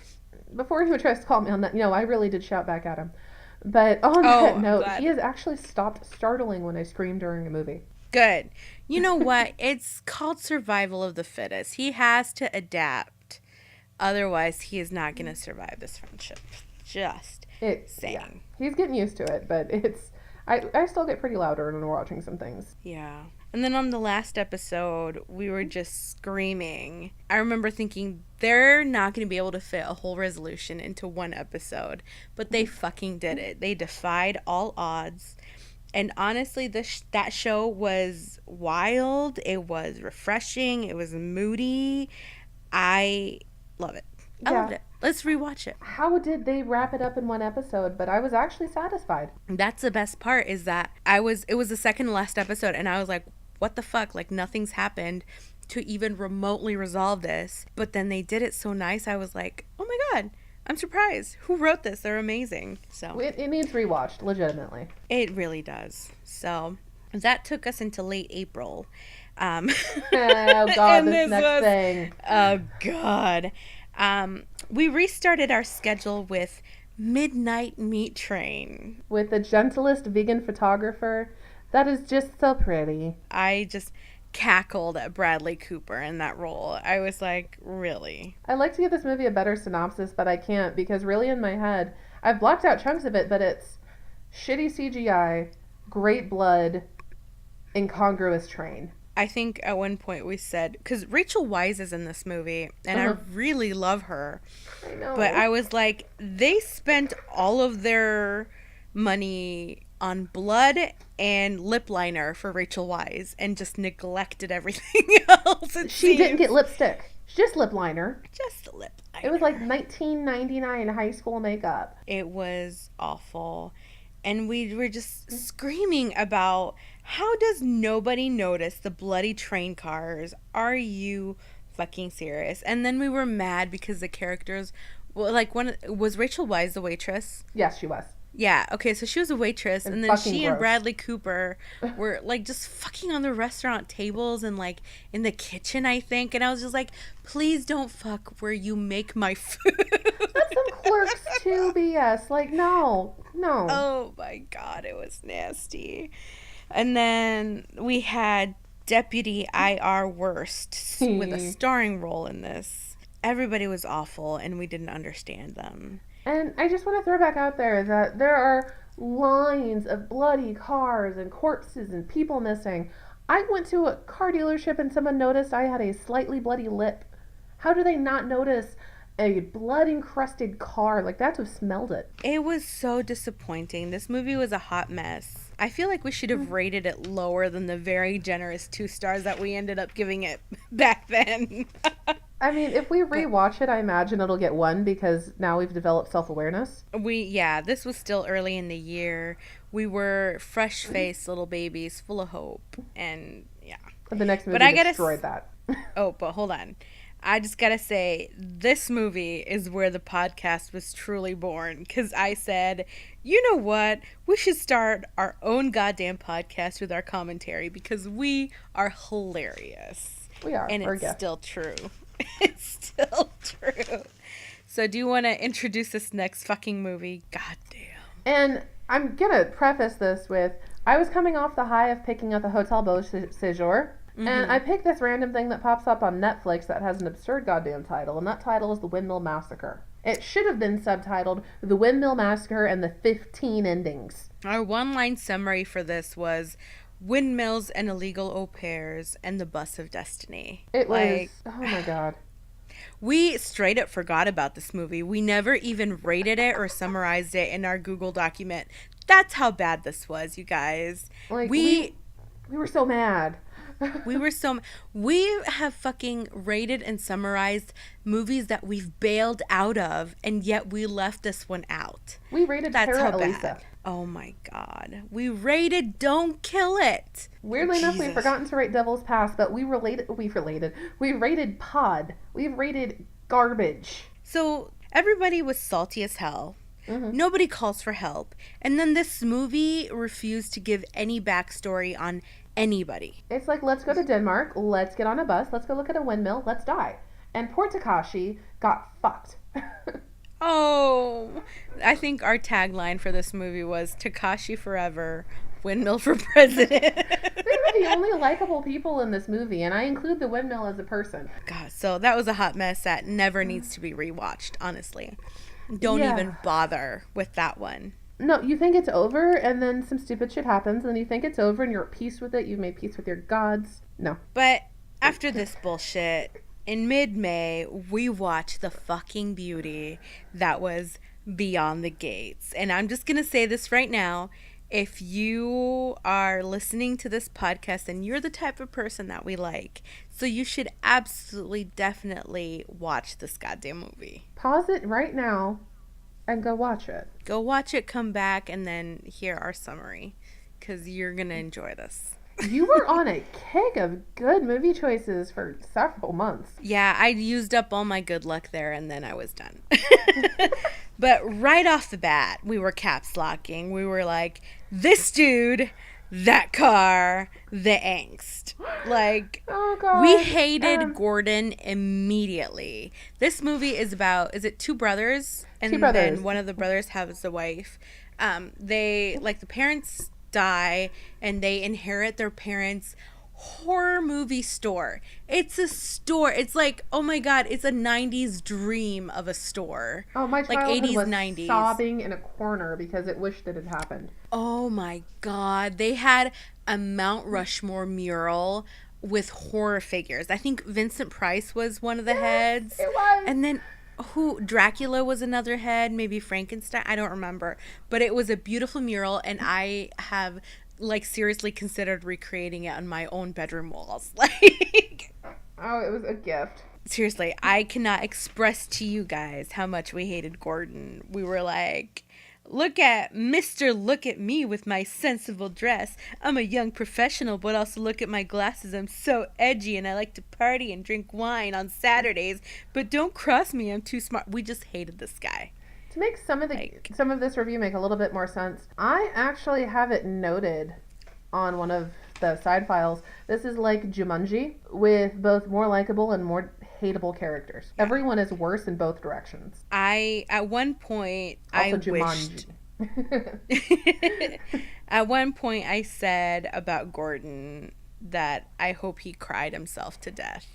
before he would try to call me on that, I really did shout back at him. But on Oh, that I'm note, glad. he has actually stopped startling when I scream during a movie. Good. You know what? It's called survival of the fittest. He has to adapt. Otherwise, he is not going to survive this friendship. Just Yeah, saying. he's getting used to it, but I still get pretty louder when we're watching some things. Yeah. And then on the last episode, we were just screaming. I remember thinking they're not going to be able to fit a whole resolution into one episode, but they fucking did it. They defied all odds. And honestly, that show was wild. It was refreshing. It was moody. I love it. I Yeah. loved it. Let's rewatch it. How did they wrap it up in one episode? But I was actually satisfied. That's the best part is that it was the second to last episode and I was like, what the fuck? Like nothing's happened to even remotely resolve this. But then they did it so nice. I was like, oh my God, I'm surprised. Who wrote this? They're amazing. So It needs rewatched, legitimately. it really does. So that took us into late April. Oh God, And this next thing. Oh God. We restarted our schedule with Midnight Meat Train. With the gentlest vegan photographer, that is just so pretty. I just cackled at Bradley Cooper in that role. I was like, really? I'd like to give this movie a better synopsis, but I can't because really in my head, I've blocked out chunks of it, but it's shitty CGI, great blood, incongruous train. I think at one point we said, because Rachel Weisz is in this movie, and I really love her. I know. But I was like, they spent all of their money on blood and lip liner for Rachel Weisz and just neglected everything else. She didn't get lipstick. Just lip liner. Just lip liner. It was like $19.99 high school makeup. It was awful. And we were just screaming about, how does nobody notice the bloody train cars? Are you fucking serious? And then we were mad because the characters, well, like was Rachel Weisz the waitress? Yes, she was. Yeah, okay, so she was a waitress, and then she gross. and Bradley Cooper were, like, just fucking on the restaurant tables and, like, in the kitchen, I think, and I was just like, please don't fuck where you make my food. That's some Clerks 2 BS. Like, no. Oh, my God, it was nasty. And then we had Deputy I.R. Worst with a starring role in this. Everybody was awful, and we didn't understand them. And I just want to throw back out there that there are lines of bloody cars and corpses and people missing. I went to a car dealership and someone noticed I had a slightly bloody lip. How do they not notice a blood-encrusted car? Like, that's who smelled it. It was so disappointing. This movie was a hot mess. I feel like we should have rated it lower than the very generous 2 stars that we ended up giving it back then. I mean, if we rewatch it, I imagine it'll get 1 because now we've developed self-awareness. This was still early in the year. We were fresh-faced little babies full of hope. And, yeah. But the next movie destroyed that. Oh, but hold on. I just gotta say, this movie is where the podcast was truly born. Because I said, you know what? We should start our own goddamn podcast with our commentary because we are hilarious. We are. And it's still true. It's still true. So do you want to introduce this next fucking movie? Goddamn. And I'm going to preface this with, I was coming off the high of picking up the Hotel Beau Séjour. And I picked this random thing that pops up on Netflix that has an absurd goddamn title, and that title is The Windmill Massacre. It should have been subtitled The Windmill Massacre and the 15 Endings. Our one-line summary for this was Windmills and Illegal Au Pairs and the Bus of Destiny. It was, oh my God. We straight up forgot about this movie. We never even rated it or summarized it in our Google document. That's how bad this was, you guys. Like, we were so mad. We have fucking rated and summarized movies that we've bailed out of, and yet we left this one out. We rated That's Para how Elisa. bad. Oh my God. We rated Don't Kill It. Weirdly enough, we've forgotten to rate Devil's Pass, but we rated Pod. We've rated garbage. So everybody was salty as hell. Mm-hmm. Nobody calls for help. And then this movie refused to give any backstory on anybody. It's like, let's go to Denmark, let's get on a bus, let's go look at a windmill, let's die. And poor Takashi got fucked. Oh, I think our tagline for this movie was Takashi forever, windmill for president. They were the only likable people in this movie, and I include the windmill as a person. God, so that was a hot mess that never needs to be rewatched, honestly. Don't even bother with that one. No, you think it's over, and then some stupid shit happens, and you think it's over, and you're at peace with it, you've made peace with your gods. No. But after this bullshit, in mid-May, we watched the fucking beauty that was Beyond the Gates. And I'm just going to say this right now. If you are listening to this podcast and you're the type of person that we like, so you should absolutely, definitely watch this goddamn movie. Pause it right now and go watch it. Go watch it, come back, and then hear our summary, because you're going to enjoy this. You were on a kick of good movie choices for several months. Yeah, I used up all my good luck there, and then I was done. But right off the bat, we were caps locking. We were like, this dude, that car, the angst. Like, oh God. We hated Gordon immediately. This movie is about, is it two brothers? And two brothers. Then one of the brothers has a wife. The parents die and they inherit their parents' horror movie store. It's a store. It's like, oh my God, it's a 90s dream of a store. Oh, my childhood 80s, was 90s. Sobbing in a corner because it wished it had happened. Oh my God. They had a Mount Rushmore mural with horror figures. I think Vincent Price was one of the heads. It was. And then Dracula was another head, maybe Frankenstein, I don't remember, but it was a beautiful mural, and I have seriously considered recreating it on my own bedroom walls. Oh, it was a gift. Seriously, I cannot express to you guys how much we hated Gordon. We were like, look at me with my sensible dress. I'm a young professional, but also look at my glasses. I'm so edgy and I like to party and drink wine on Saturdays, but don't cross me. I'm too smart. We just hated this guy. To make some of this review make a little bit more sense, I actually have it noted on one of the side files. This is like Jumanji with both more likable and more hateable characters. Yeah. Everyone is worse in both directions. At one point, at one point I said about Gordon that I hope he cried himself to death.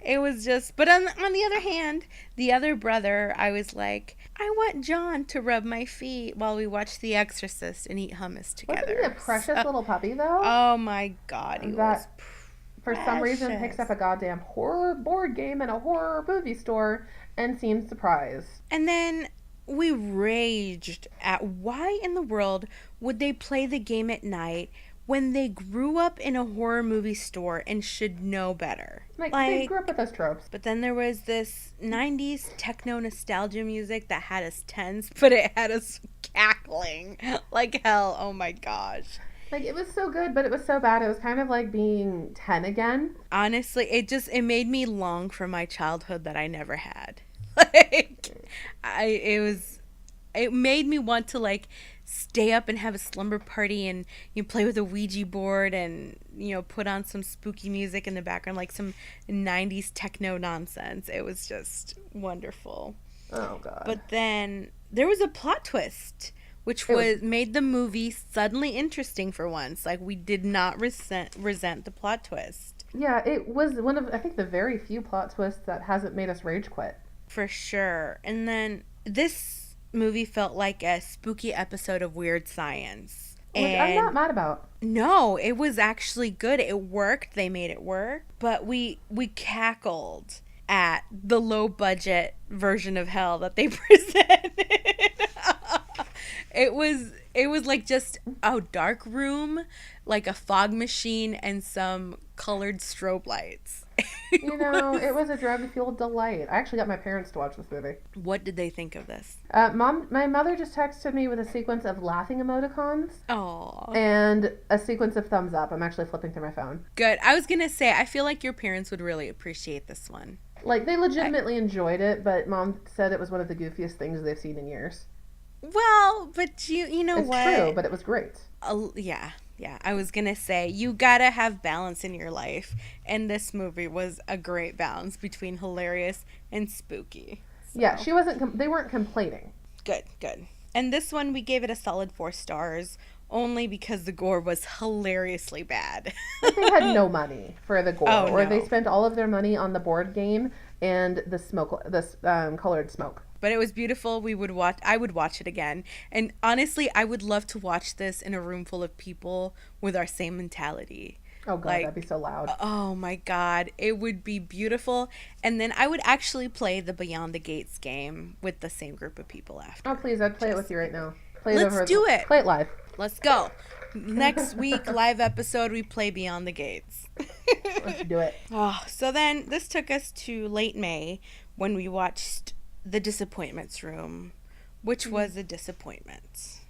It was just, but on the other hand, the other brother, I was like, I want John to rub my feet while we watch The Exorcist and eat hummus together. Wasn't he a precious little puppy, though? Oh my God, he was for some reason picks up a goddamn horror board game in a horror movie store and seems surprised. And then we raged at why in the world would they play the game at night when they grew up in a horror movie store and should know better. Like they grew up with those tropes. But then there was this 90s techno nostalgia music that had us tense, but it had us cackling like hell. Oh my gosh. Like, it was so good, but it was so bad. It was kind of like being 10 again. Honestly, it made me long for my childhood that I never had. It made me want to stay up and have a slumber party and play with a Ouija board and put on some spooky music in the background, like some 90s techno nonsense. It was just wonderful. Oh God. But then there was a plot twist, which made the movie suddenly interesting for once. We did not resent the plot twist. Yeah, it was one of, I think, the very few plot twists that hasn't made us rage quit. For sure. And then this movie felt like a spooky episode of Weird Science. Which I'm not mad about. No, it was actually good. It worked. They made it work. But we cackled at the low budget version of hell that they presented. It was like just a dark room, like a fog machine and some colored strobe lights. It It was. was a drug-fueled delight. I actually got my parents to watch this movie. What did they think of this? My mother just texted me with a sequence of laughing emoticons Oh, and a sequence of thumbs up. I'm actually flipping through my phone. good. I was gonna say, I feel like your parents would really appreciate this one. Like, they I, legitimately enjoyed it, but mom said it was one of the goofiest things they've seen in years. well, but you know It's true, what? but it was great. Yeah, yeah. I was gonna say you gotta have balance in your life, and this movie was a great balance between hilarious and spooky. Yeah, So they weren't complaining. good, good. And this one we gave it a solid 4 stars, only because the gore was hilariously bad. Like, they had no money for the gore, Oh or they no. spent all of their money on the board game and colored smoke. But it was beautiful. I would watch it again. And honestly, I would love to watch this in a room full of people with our same mentality. Oh god, that'd be Like, so loud. oh my God, it would be beautiful. And then I would actually play the Beyond the Gates game with the same group of people Oh after. please, I'd play it with Just you right saying. now. Play it Let's over. do it. Play it live. Let's go. Next week, live episode, we play Beyond the Gates. Let's do it. Oh, so then this took us to late May when we watched The Disappointments Room, which was a disappointment.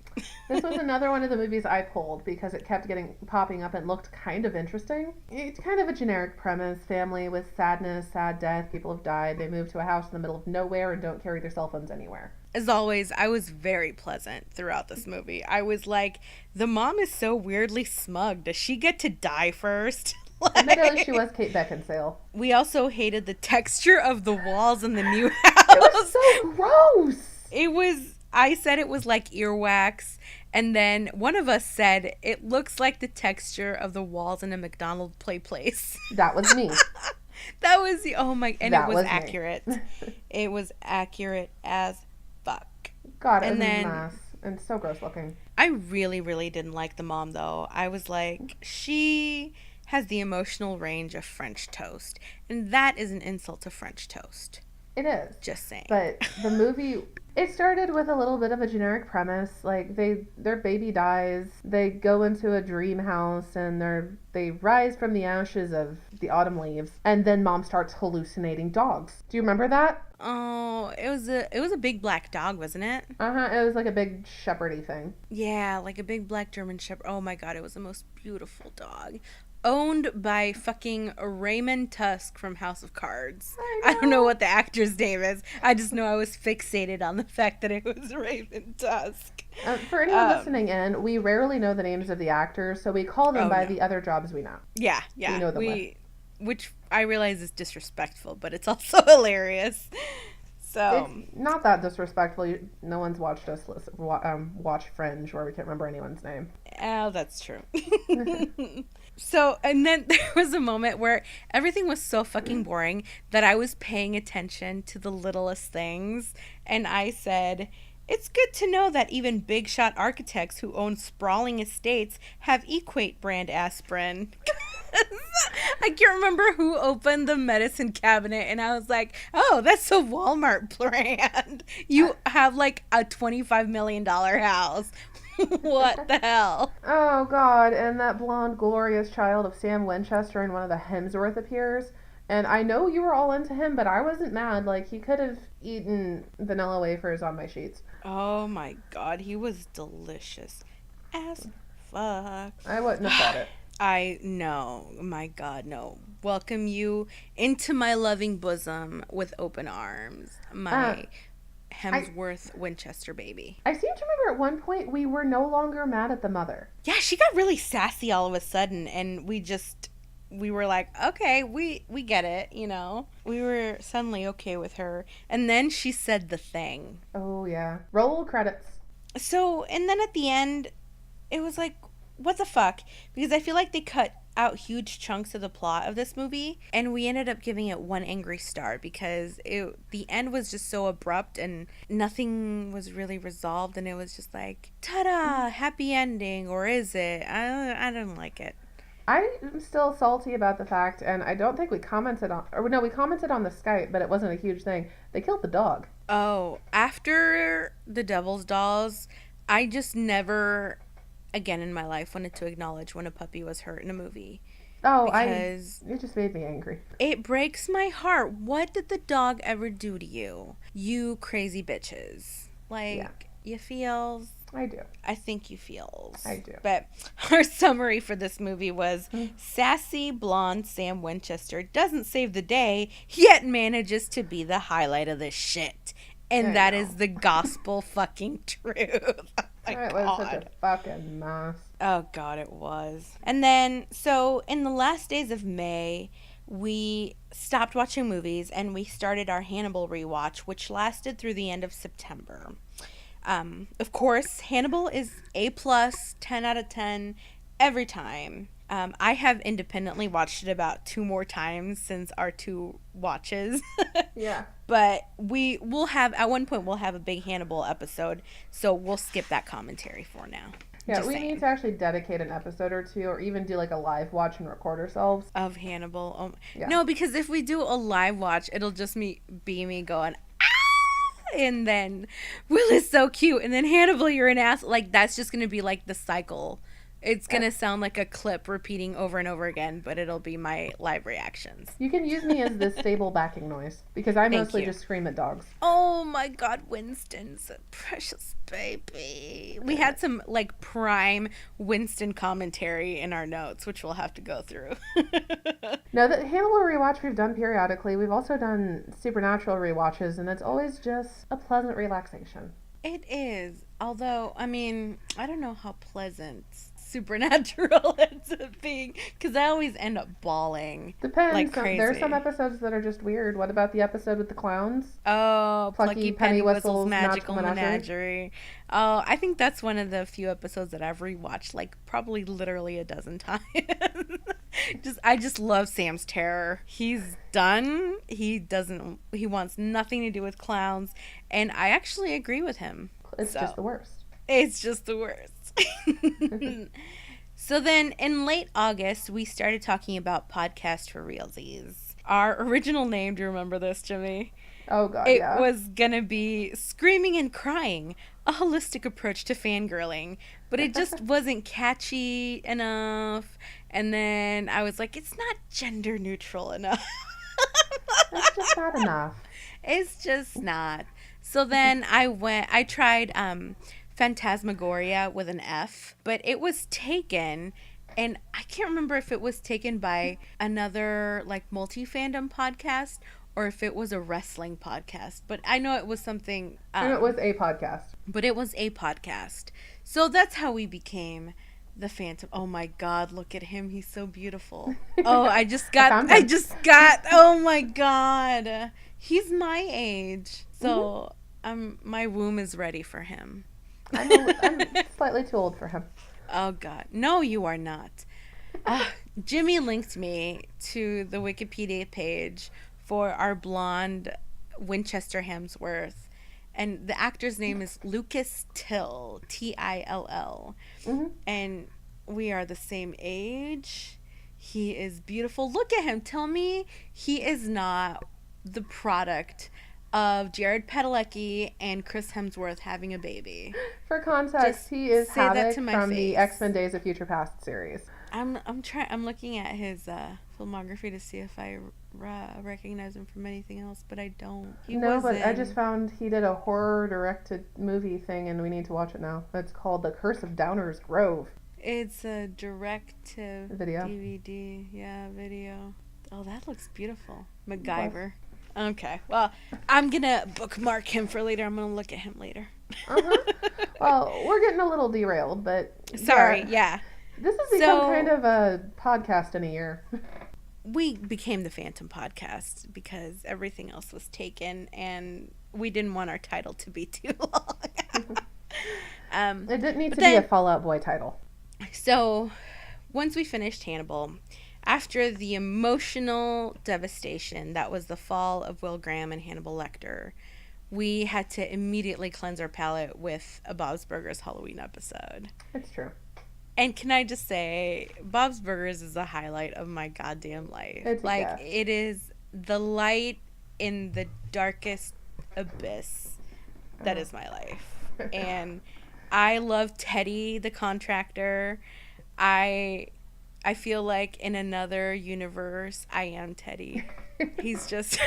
This was another one of the movies I pulled because it kept getting popping up and looked kind of interesting. It's kind of a generic premise: family with sadness, sad death, people have died, they move to a house in the middle of nowhere and don't carry their cell phones anywhere. As always, I was very pleasant throughout this movie. I was like, the mom is so weirdly smug. Does she get to die first? Admittedly, she Like, was Kate Beckinsale. we also hated the texture of the walls in the new It was house. so gross. I said it was like earwax, and then one of us said it looks like the texture of the walls in a McDonald's play place. That was me. That was the, oh my, and it That was was me. accurate. It was accurate as fuck. God, it was And a then mess and so gross looking. I really, really didn't like the mom though. I was like, she has the emotional range of French toast, and that is an insult to French toast. It is. Just saying. But the movie, it started with a little bit of a generic premise. Like, their baby dies, they go into a dream house, and they rise from the ashes of the autumn leaves, and then mom starts hallucinating dogs. Do you remember that? Oh, it was a big black dog, wasn't it? Uh-huh. It was like a big shepherdy thing. Yeah, like a big black German Shepherd. Oh my God, it was the most beautiful dog. Owned by fucking Raymond Tusk from House of Cards. I I don't know know. what the actor's name is. I just know I was fixated on the fact that it was Raymond Tusk. For anyone Um, listening in, we rarely know the names of the actors, so we call them oh by no. the other jobs we know. Yeah, We yeah. know them with. Which I realize is disrespectful, but it's also hilarious. It's So, not that disrespectful. No one's watched us watch Fringe where we can't remember anyone's name. oh, that's true. So, and then there was a moment where everything was so fucking boring that I was paying attention to the littlest things. And I said, it's good to know that even big shot architects who own sprawling estates have Equate brand aspirin. I can't remember who opened the medicine cabinet, and I was like, oh, that's a Walmart brand. You have like a $25 million house. What the hell? Oh God! And that blonde, glorious child of Sam Winchester in one of the Hemsworth appears. And I know you were all into him, but I wasn't mad. Like, he could have eaten vanilla wafers on my sheets. Oh my God, he was delicious as fuck. I wouldn't have thought it. I know, my God, no. Welcome you into my loving bosom with open arms, Uh, my I Hemsworth Winchester baby. I seem to remember at one point we were no longer mad at the mother. Yeah, she got really sassy all of a sudden, and we were like, okay, we get it, you know. We were suddenly okay with her, and then she said the thing. Oh yeah. Roll credits. So, and then at the end, it was like, what the fuck? Because I feel like they cut out huge chunks of the plot of this movie, and we ended up giving it one angry star because the end was just so abrupt and nothing was really resolved, and it was just like, ta-da, happy ending, or is it? I don't like it. I'm still salty about the fact, and I don't think we commented on, or no, we commented on the Skype, but it wasn't a huge thing. They killed the dog. Oh, after the Devil's Dolls, I just never, again in my life, wanted to acknowledge when a puppy was hurt in a movie. Oh, Because it just made me angry. it breaks my heart. What did the dog ever do to you? You crazy bitches. Yeah. You feels? I do. I think you feels. I do. But our summary for this movie was sassy blonde Sam Winchester doesn't save the day, yet manages to be the highlight of the shit. And that is the gospel fucking truth. Oh my It God. was such a fucking mess. Oh God, it was. And then, so in the last days of May, we stopped watching movies and we started our Hannibal rewatch, which lasted through the end of September. Of course, Hannibal is A+, 10 out of 10 every time. I have independently watched it about 2 more times since our 2 watches. Yeah. But we'll have, at one point, we'll have a big Hannibal episode, so we'll skip that commentary for now. Yeah, Just we saying. need to actually dedicate an episode or 2, or even do like a live watch and record ourselves. Of Hannibal. Oh, Yeah. no, because if we do a live watch, it'll just be me going, ah! And then Will is so cute, and then Hannibal, you're an ass. Like, that's just gonna be like the cycle. It's gonna sound like a clip repeating over and over again, but it'll be my live reactions. You can use me as this stable backing noise, because I mostly you. just scream at dogs. Oh my God, Winston's a precious baby. We had some like prime Winston commentary in our notes, which we'll have to go through. No, the Hannibal rewatch we've done periodically. We've also done Supernatural rewatches, and it's always just a pleasant relaxation. It is. Although, I mean, I don't know how pleasant Supernatural ends up being, because I always end up bawling. Depends. Like crazy. There's some episodes that are just weird. What about the episode with the clowns? Oh, Plucky Penny Whistle's Magical Magical Menagerie. Oh, I think that's one of the few episodes that I've rewatched, like, probably literally a dozen times. I just love Sam's terror. He's done. He wants nothing to do with clowns, and I actually agree with him. It's just the worst. It's just the worst. So then in late August, we started talking about Podcast for Realsies. Our original name, do you remember this, Jimmy? Oh, God, It yeah. was going to be Screaming and Crying, a holistic approach to fangirling. But it just wasn't catchy enough. And then I was like, it's not gender neutral enough. That's just not enough. It's just not. So then I tried Phantasmagoria with an F, but it was taken, and I can't remember if it was taken by another like multi-fandom podcast or if it was a wrestling podcast, but I know it was something. And it was a podcast. But it was a podcast. So that's how we became the Fantom. Oh my God, look at him. He's so beautiful. Oh, I just got, oh my God. He's my age. So my womb is ready for him. I'm slightly too old for him. Oh God. No, you are not. Jimmy linked me to the Wikipedia page for our blonde Winchester Hemsworth. And the actor's name is Lucas Till, Till. And we are the same age. He is beautiful. Look at him. Tell me he is not the product of Jared Padalecki and Chris Hemsworth having a baby. For context, he is say that Havoc to my from face. the X-Men Days of Future Past series. I'm looking at his filmography to see if I recognize him from anything else, but I don't. But I just found he did a horror directed movie thing, and we need to watch it now. It's called The Curse of Downers Grove. It's a direct to Video. DVD, video. Oh, that looks beautiful. MacGyver. Okay, well, I'm gonna bookmark him for later. I'm gonna look at him later. Well, we're getting a little derailed, but sorry. Yeah. This has become kind of a podcast in a year. We became the Fantom podcast because everything else was taken, and we didn't want our title to be too long. It didn't need to be a Fall Out Boy title. So, once we finished Hannibal, after the emotional devastation that was the fall of Will Graham and Hannibal Lecter, we had to immediately cleanse our palate with a Bob's Burgers Halloween episode. It's true. And can I just say, Bob's Burgers is the highlight of my goddamn life. It is the light in the darkest abyss that is my life. And I love Teddy the contractor. I I feel like in another universe I am Teddy. He's just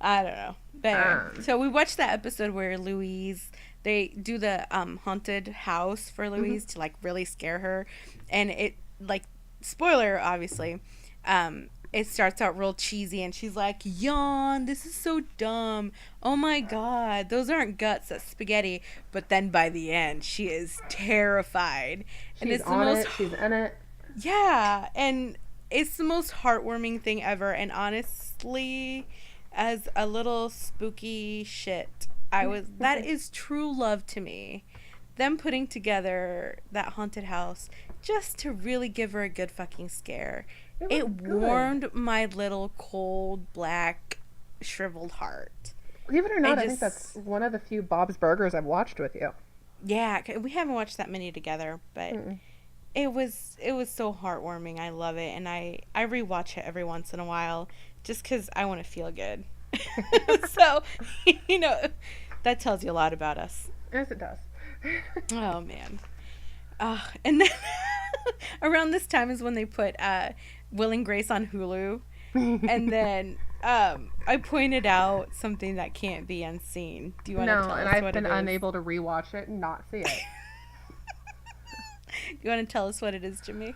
I don't know. But anyway, um, so we watched that episode where Louise they do the haunted house for mhm. Louise to like really scare her, and it like spoiler obviously, it starts out real cheesy and she's like, yawn, this is so dumb. Oh my god, those aren't guts, that's spaghetti. But then by the end, she is terrified, and She's it's the on most it. She's in it. yeah, and it's the most heartwarming thing ever. And honestly, as a little spooky shit, I was that is true love to me. Them putting together that haunted house just to really give her a good fucking scare. It was It good. warmed my little cold black shriveled heart. Believe it or I not, I think that's just one of the few Bob's Burgers I've watched with you. yeah, we haven't watched that many together, but Mm-mm. it was so heartwarming. I love it, and I rewatch it every once in a while just because I want to feel good. So you know that tells you a lot about us. Yes, it does. Oh man. And then around this time is when they put Will and Grace on Hulu, and then I pointed out something that can't be unseen. Do you want to No, tell and us I've what been it is? unable to rewatch it and not see it. You want to tell us what it is, Jimmy?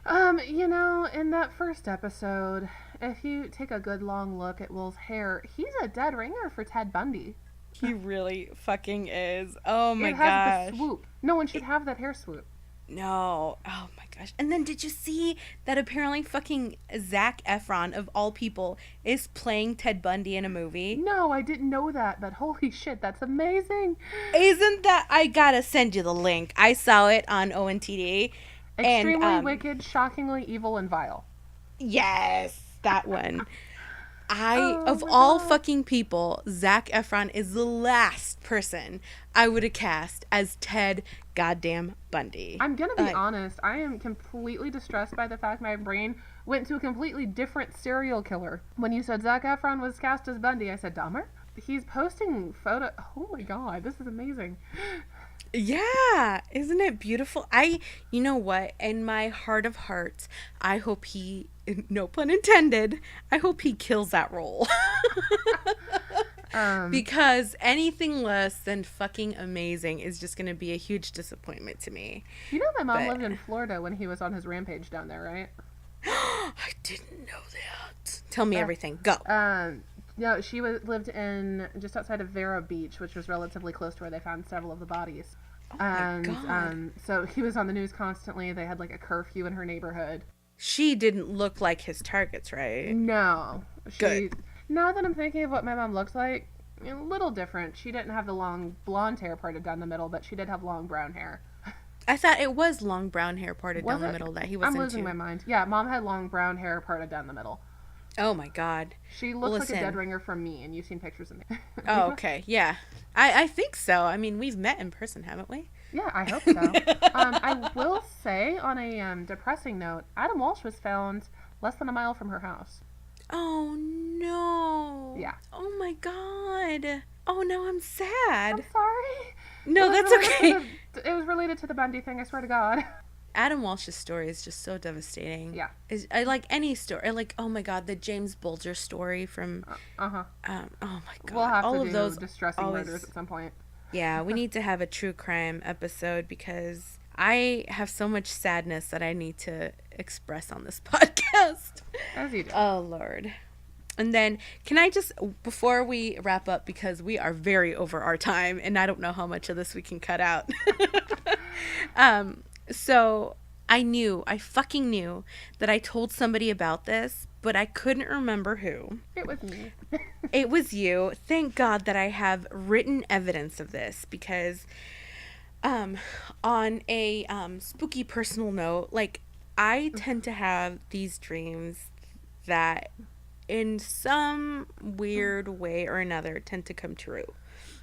In that first episode, if you take a good long look at Will's hair, he's a dead ringer for Ted Bundy. He really fucking is. Oh my It has the gosh. swoop. No one should have that hair swoop. No. Oh my gosh. And then did you see that apparently fucking Zac Efron, of all people, is playing Ted Bundy in a movie? No, I didn't know that, but holy shit, that's amazing. Isn't that? I gotta send you the link. I saw it on ONTD. And, Extremely wicked, shockingly evil, and vile. yes, that one. Oh Of my all god. fucking people, Zac Efron is the last person I would have cast as Ted goddamn Bundy. I'm gonna be honest, I am completely distressed by the fact my brain went to a completely different serial killer. When you said Zac Efron was cast as Bundy, I said, Dahmer? He's posting photo. Oh my god, this is amazing. Yeah, isn't it beautiful? You know what? In my heart of hearts, I hope he, no pun intended, I hope he kills that role. Um, Because anything less than fucking amazing is just going to be a huge disappointment to me. you know my mom But lived in Florida when he was on his rampage down there, right? I didn't know that. Tell me Uh, everything. Go. No, she lived in just outside of Vero Beach, which was relatively close to where they found several of the bodies. Oh my And god. so he was on the news constantly. They had like a curfew in her neighborhood. She didn't look like his targets, right? No, Good. she. Now that I'm thinking of what my mom looks like, a little different. She didn't have the long blonde hair parted down the middle, but she did have long brown hair. I thought it was long brown hair parted Was down the it? middle that he was I'm losing my into. mind. Yeah, mom had long brown hair parted down the middle. Oh my god. She Well, looks like a dead listen. ringer from me, and you've seen pictures of me. Oh, okay. Yeah. I think so. I mean, we've met in person, haven't we? Yeah, I hope so. I will say, on a depressing note, Adam Walsh was found less than a mile from her house. Oh no. Yeah. Oh my god. Oh no, I'm sad. I'm sorry. No, that's okay. It was related to the Bundy thing, I swear to God. Adam Walsh's story is just so devastating. Yeah. I like any story. Like, oh my god, the James Bulger story from Uh-huh. oh my god. We'll have all to of do those distressing always murders at some point. Yeah, we need to have a true crime episode because I have so much sadness that I need to express on this podcast. As you do. Oh Lord. And then can I just before we wrap up, because we are very over our time and I don't know how much of this we can cut out. So I fucking knew that I told somebody about this, but I couldn't remember who. It was me. It was you. Thank God that I have written evidence of this because on a spooky personal note, like I tend to have these dreams that in some weird way or another tend to come true.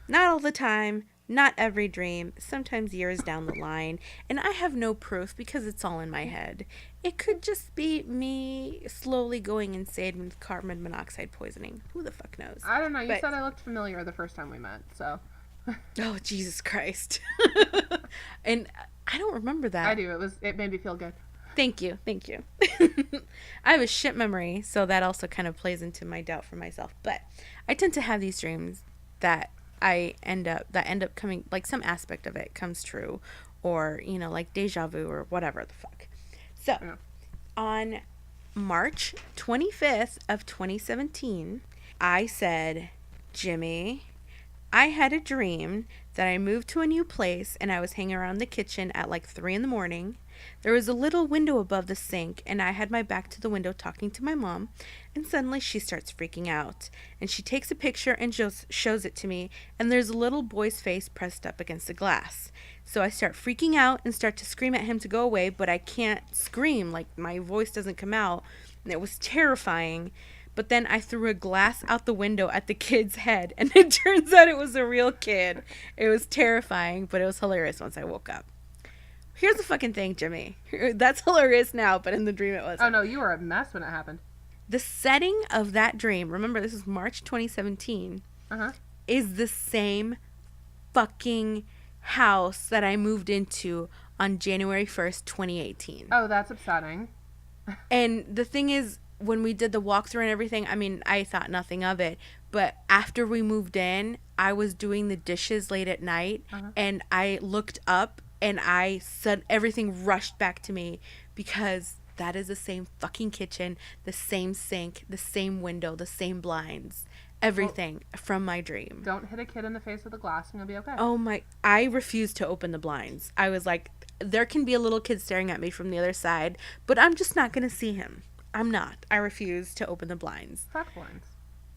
Not all the time, not every dream, sometimes years down the line, and I have no proof because it's all in my head. It could just be me slowly going insane with carbon monoxide poisoning. Who the fuck knows? I don't know. You But said I looked familiar the first time we met, so Oh, Jesus Christ. And I don't remember that. I do. It made me feel good. Thank you. Thank you. I have a shit memory, so that also kind of plays into my doubt for myself. But I tend to have these dreams that end up coming, like some aspect of it comes true, or, you know, like deja vu or whatever the fuck. So, Yeah. on March 25th of 2017, I said, Jimmy, I had a dream that I moved to a new place and I was hanging around the kitchen at like 3 in the morning. There was a little window above the sink, and I had my back to the window talking to my mom, and suddenly she starts freaking out. And she takes a picture and shows it to me, and there's a little boy's face pressed up against the glass. So I start freaking out and start to scream at him to go away, but I can't scream, like my voice doesn't come out, and it was terrifying. But then I threw a glass out the window at the kid's head, and it turns out it was a real kid. It was terrifying, but it was hilarious once I woke up. Here's the fucking thing, Jimmy. That's hilarious now, but in the dream it wasn't. Oh, no, you were a mess when it happened. The setting of that dream, remember this is March 2017, is the same fucking house that I moved into on January 1st, 2018. Oh, that's upsetting. And the thing is, when we did the walkthrough and everything, I mean, I thought nothing of it. But after we moved in, I was doing the dishes late at night, and I looked up, and I said everything rushed back to me because that is the same fucking kitchen, the same sink, the same window, the same blinds, everything from my dream. Don't hit a kid in the face with a glass and you'll be okay. Oh my, I refused to open the blinds. I was like, there can be a little kid staring at me from the other side, but I'm just not going to see him. I'm not. I refuse to open the blinds. Fuck blinds.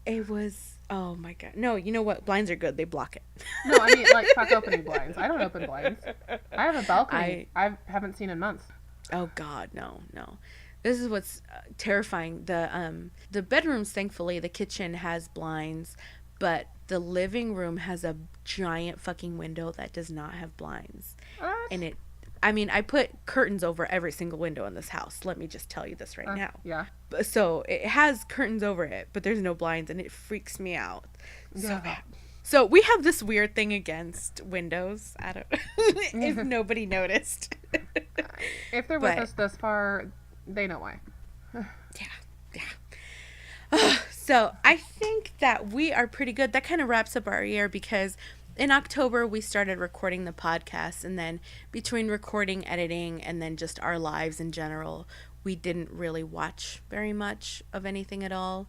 It was, oh my God. No, you know what? Blinds are good. They block it. No, I mean, like, fuck opening blinds. I don't open blinds. I have a balcony I haven't seen in months. Oh God, no. This is what's terrifying. The bedrooms, thankfully, the kitchen has blinds, but the living room has a giant fucking window that does not have blinds. What? And I put curtains over every single window in this house. Let me just tell you this right now. Yeah. So it has curtains over it, but there's no blinds, and it freaks me out so Yeah. bad. So we have this weird thing against windows. I don't if nobody noticed. If they're with us this far, they know why. Yeah. So I think that we are pretty good. That kind of wraps up our year because in October we started recording the podcast, and then between recording, editing, and then just our lives in general, we didn't really watch very much of anything at all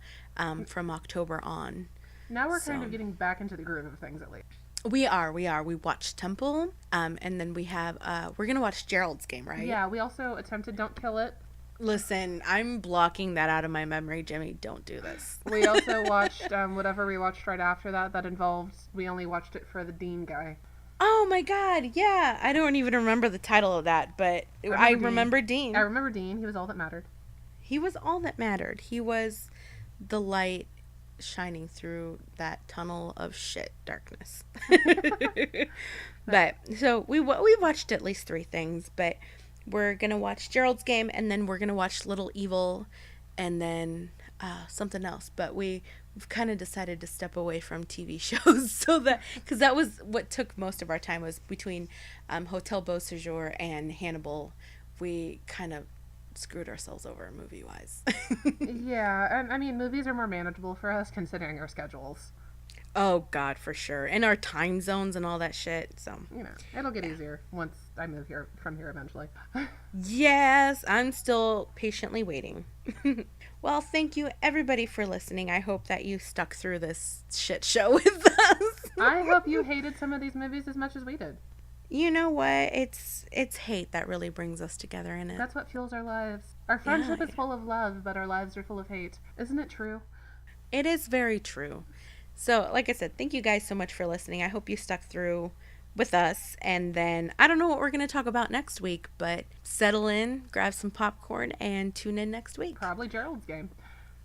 from October on. Now we're kind of getting back into the groove of things at least. We are. We watched Temple, and then we have, we're going to watch Gerald's Game, right? Yeah, we also attempted Don't Kill It. Listen, I'm blocking that out of my memory, Jimmy. Don't do this. We also watched whatever we watched right after that involved, we only watched it for the Dean guy. Oh my God, yeah. I don't even remember the title of that, but I remember Dean. I remember Dean. He was all that mattered. He was all that mattered. He was the light shining through that tunnel of shit darkness. But so we watched at least 3 things, but we're gonna watch Gerald's Game, and then we're gonna watch Little Evil, and then something else. But we've kind of decided to step away from TV shows, so that because that was what took most of our time, was between Hotel Beau Séjour and Hannibal. We kind of screwed ourselves over movie wise. Yeah, and I mean, movies are more manageable for us considering our schedules. Oh God, for sure, and our time zones and all that shit. So It'll get easier once I move from here eventually. Yes, I'm still patiently waiting. Well, thank you everybody for listening. I hope that you stuck through this shit show with us. I hope you hated some of these movies as much as we did. You know what? It's hate that really brings us together in it. That's what fuels our lives. Our friendship is full of love, but our lives are full of hate. Isn't it true? It is very true. So, like I said, thank you guys so much for listening. I hope you stuck through with us. And then, I don't know what we're going to talk about next week, but settle in, grab some popcorn, and tune in next week. Probably Gerald's Game.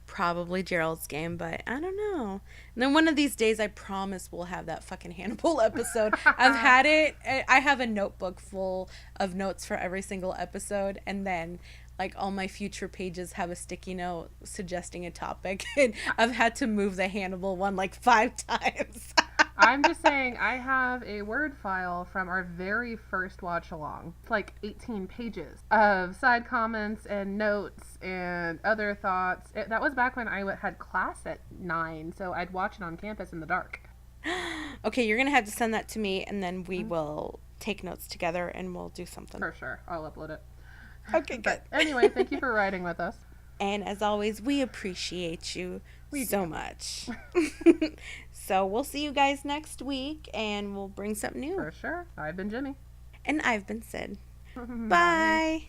Probably Gerald's Game, but I don't know. And then one of these days, I promise we'll have that fucking Hannibal episode. I've had it. I have a notebook full of notes for every single episode, and then like all my future pages have a sticky note suggesting a topic, and I've had to move the Hannibal one like 5 times. I'm just saying, I have a Word file from our very first watch along. It's like 18 pages of side comments and notes and other thoughts. That was back when I had class at 9, so I'd watch it on campus in the dark. Okay, you're going to have to send that to me, and then we will take notes together and we'll do something. For sure. I'll upload it. Okay, good. But anyway, thank you for riding with us. And as always, we appreciate you so much. So we'll see you guys next week, and we'll bring something new. For sure. I've been Jimmy. And I've been Sid. Bye.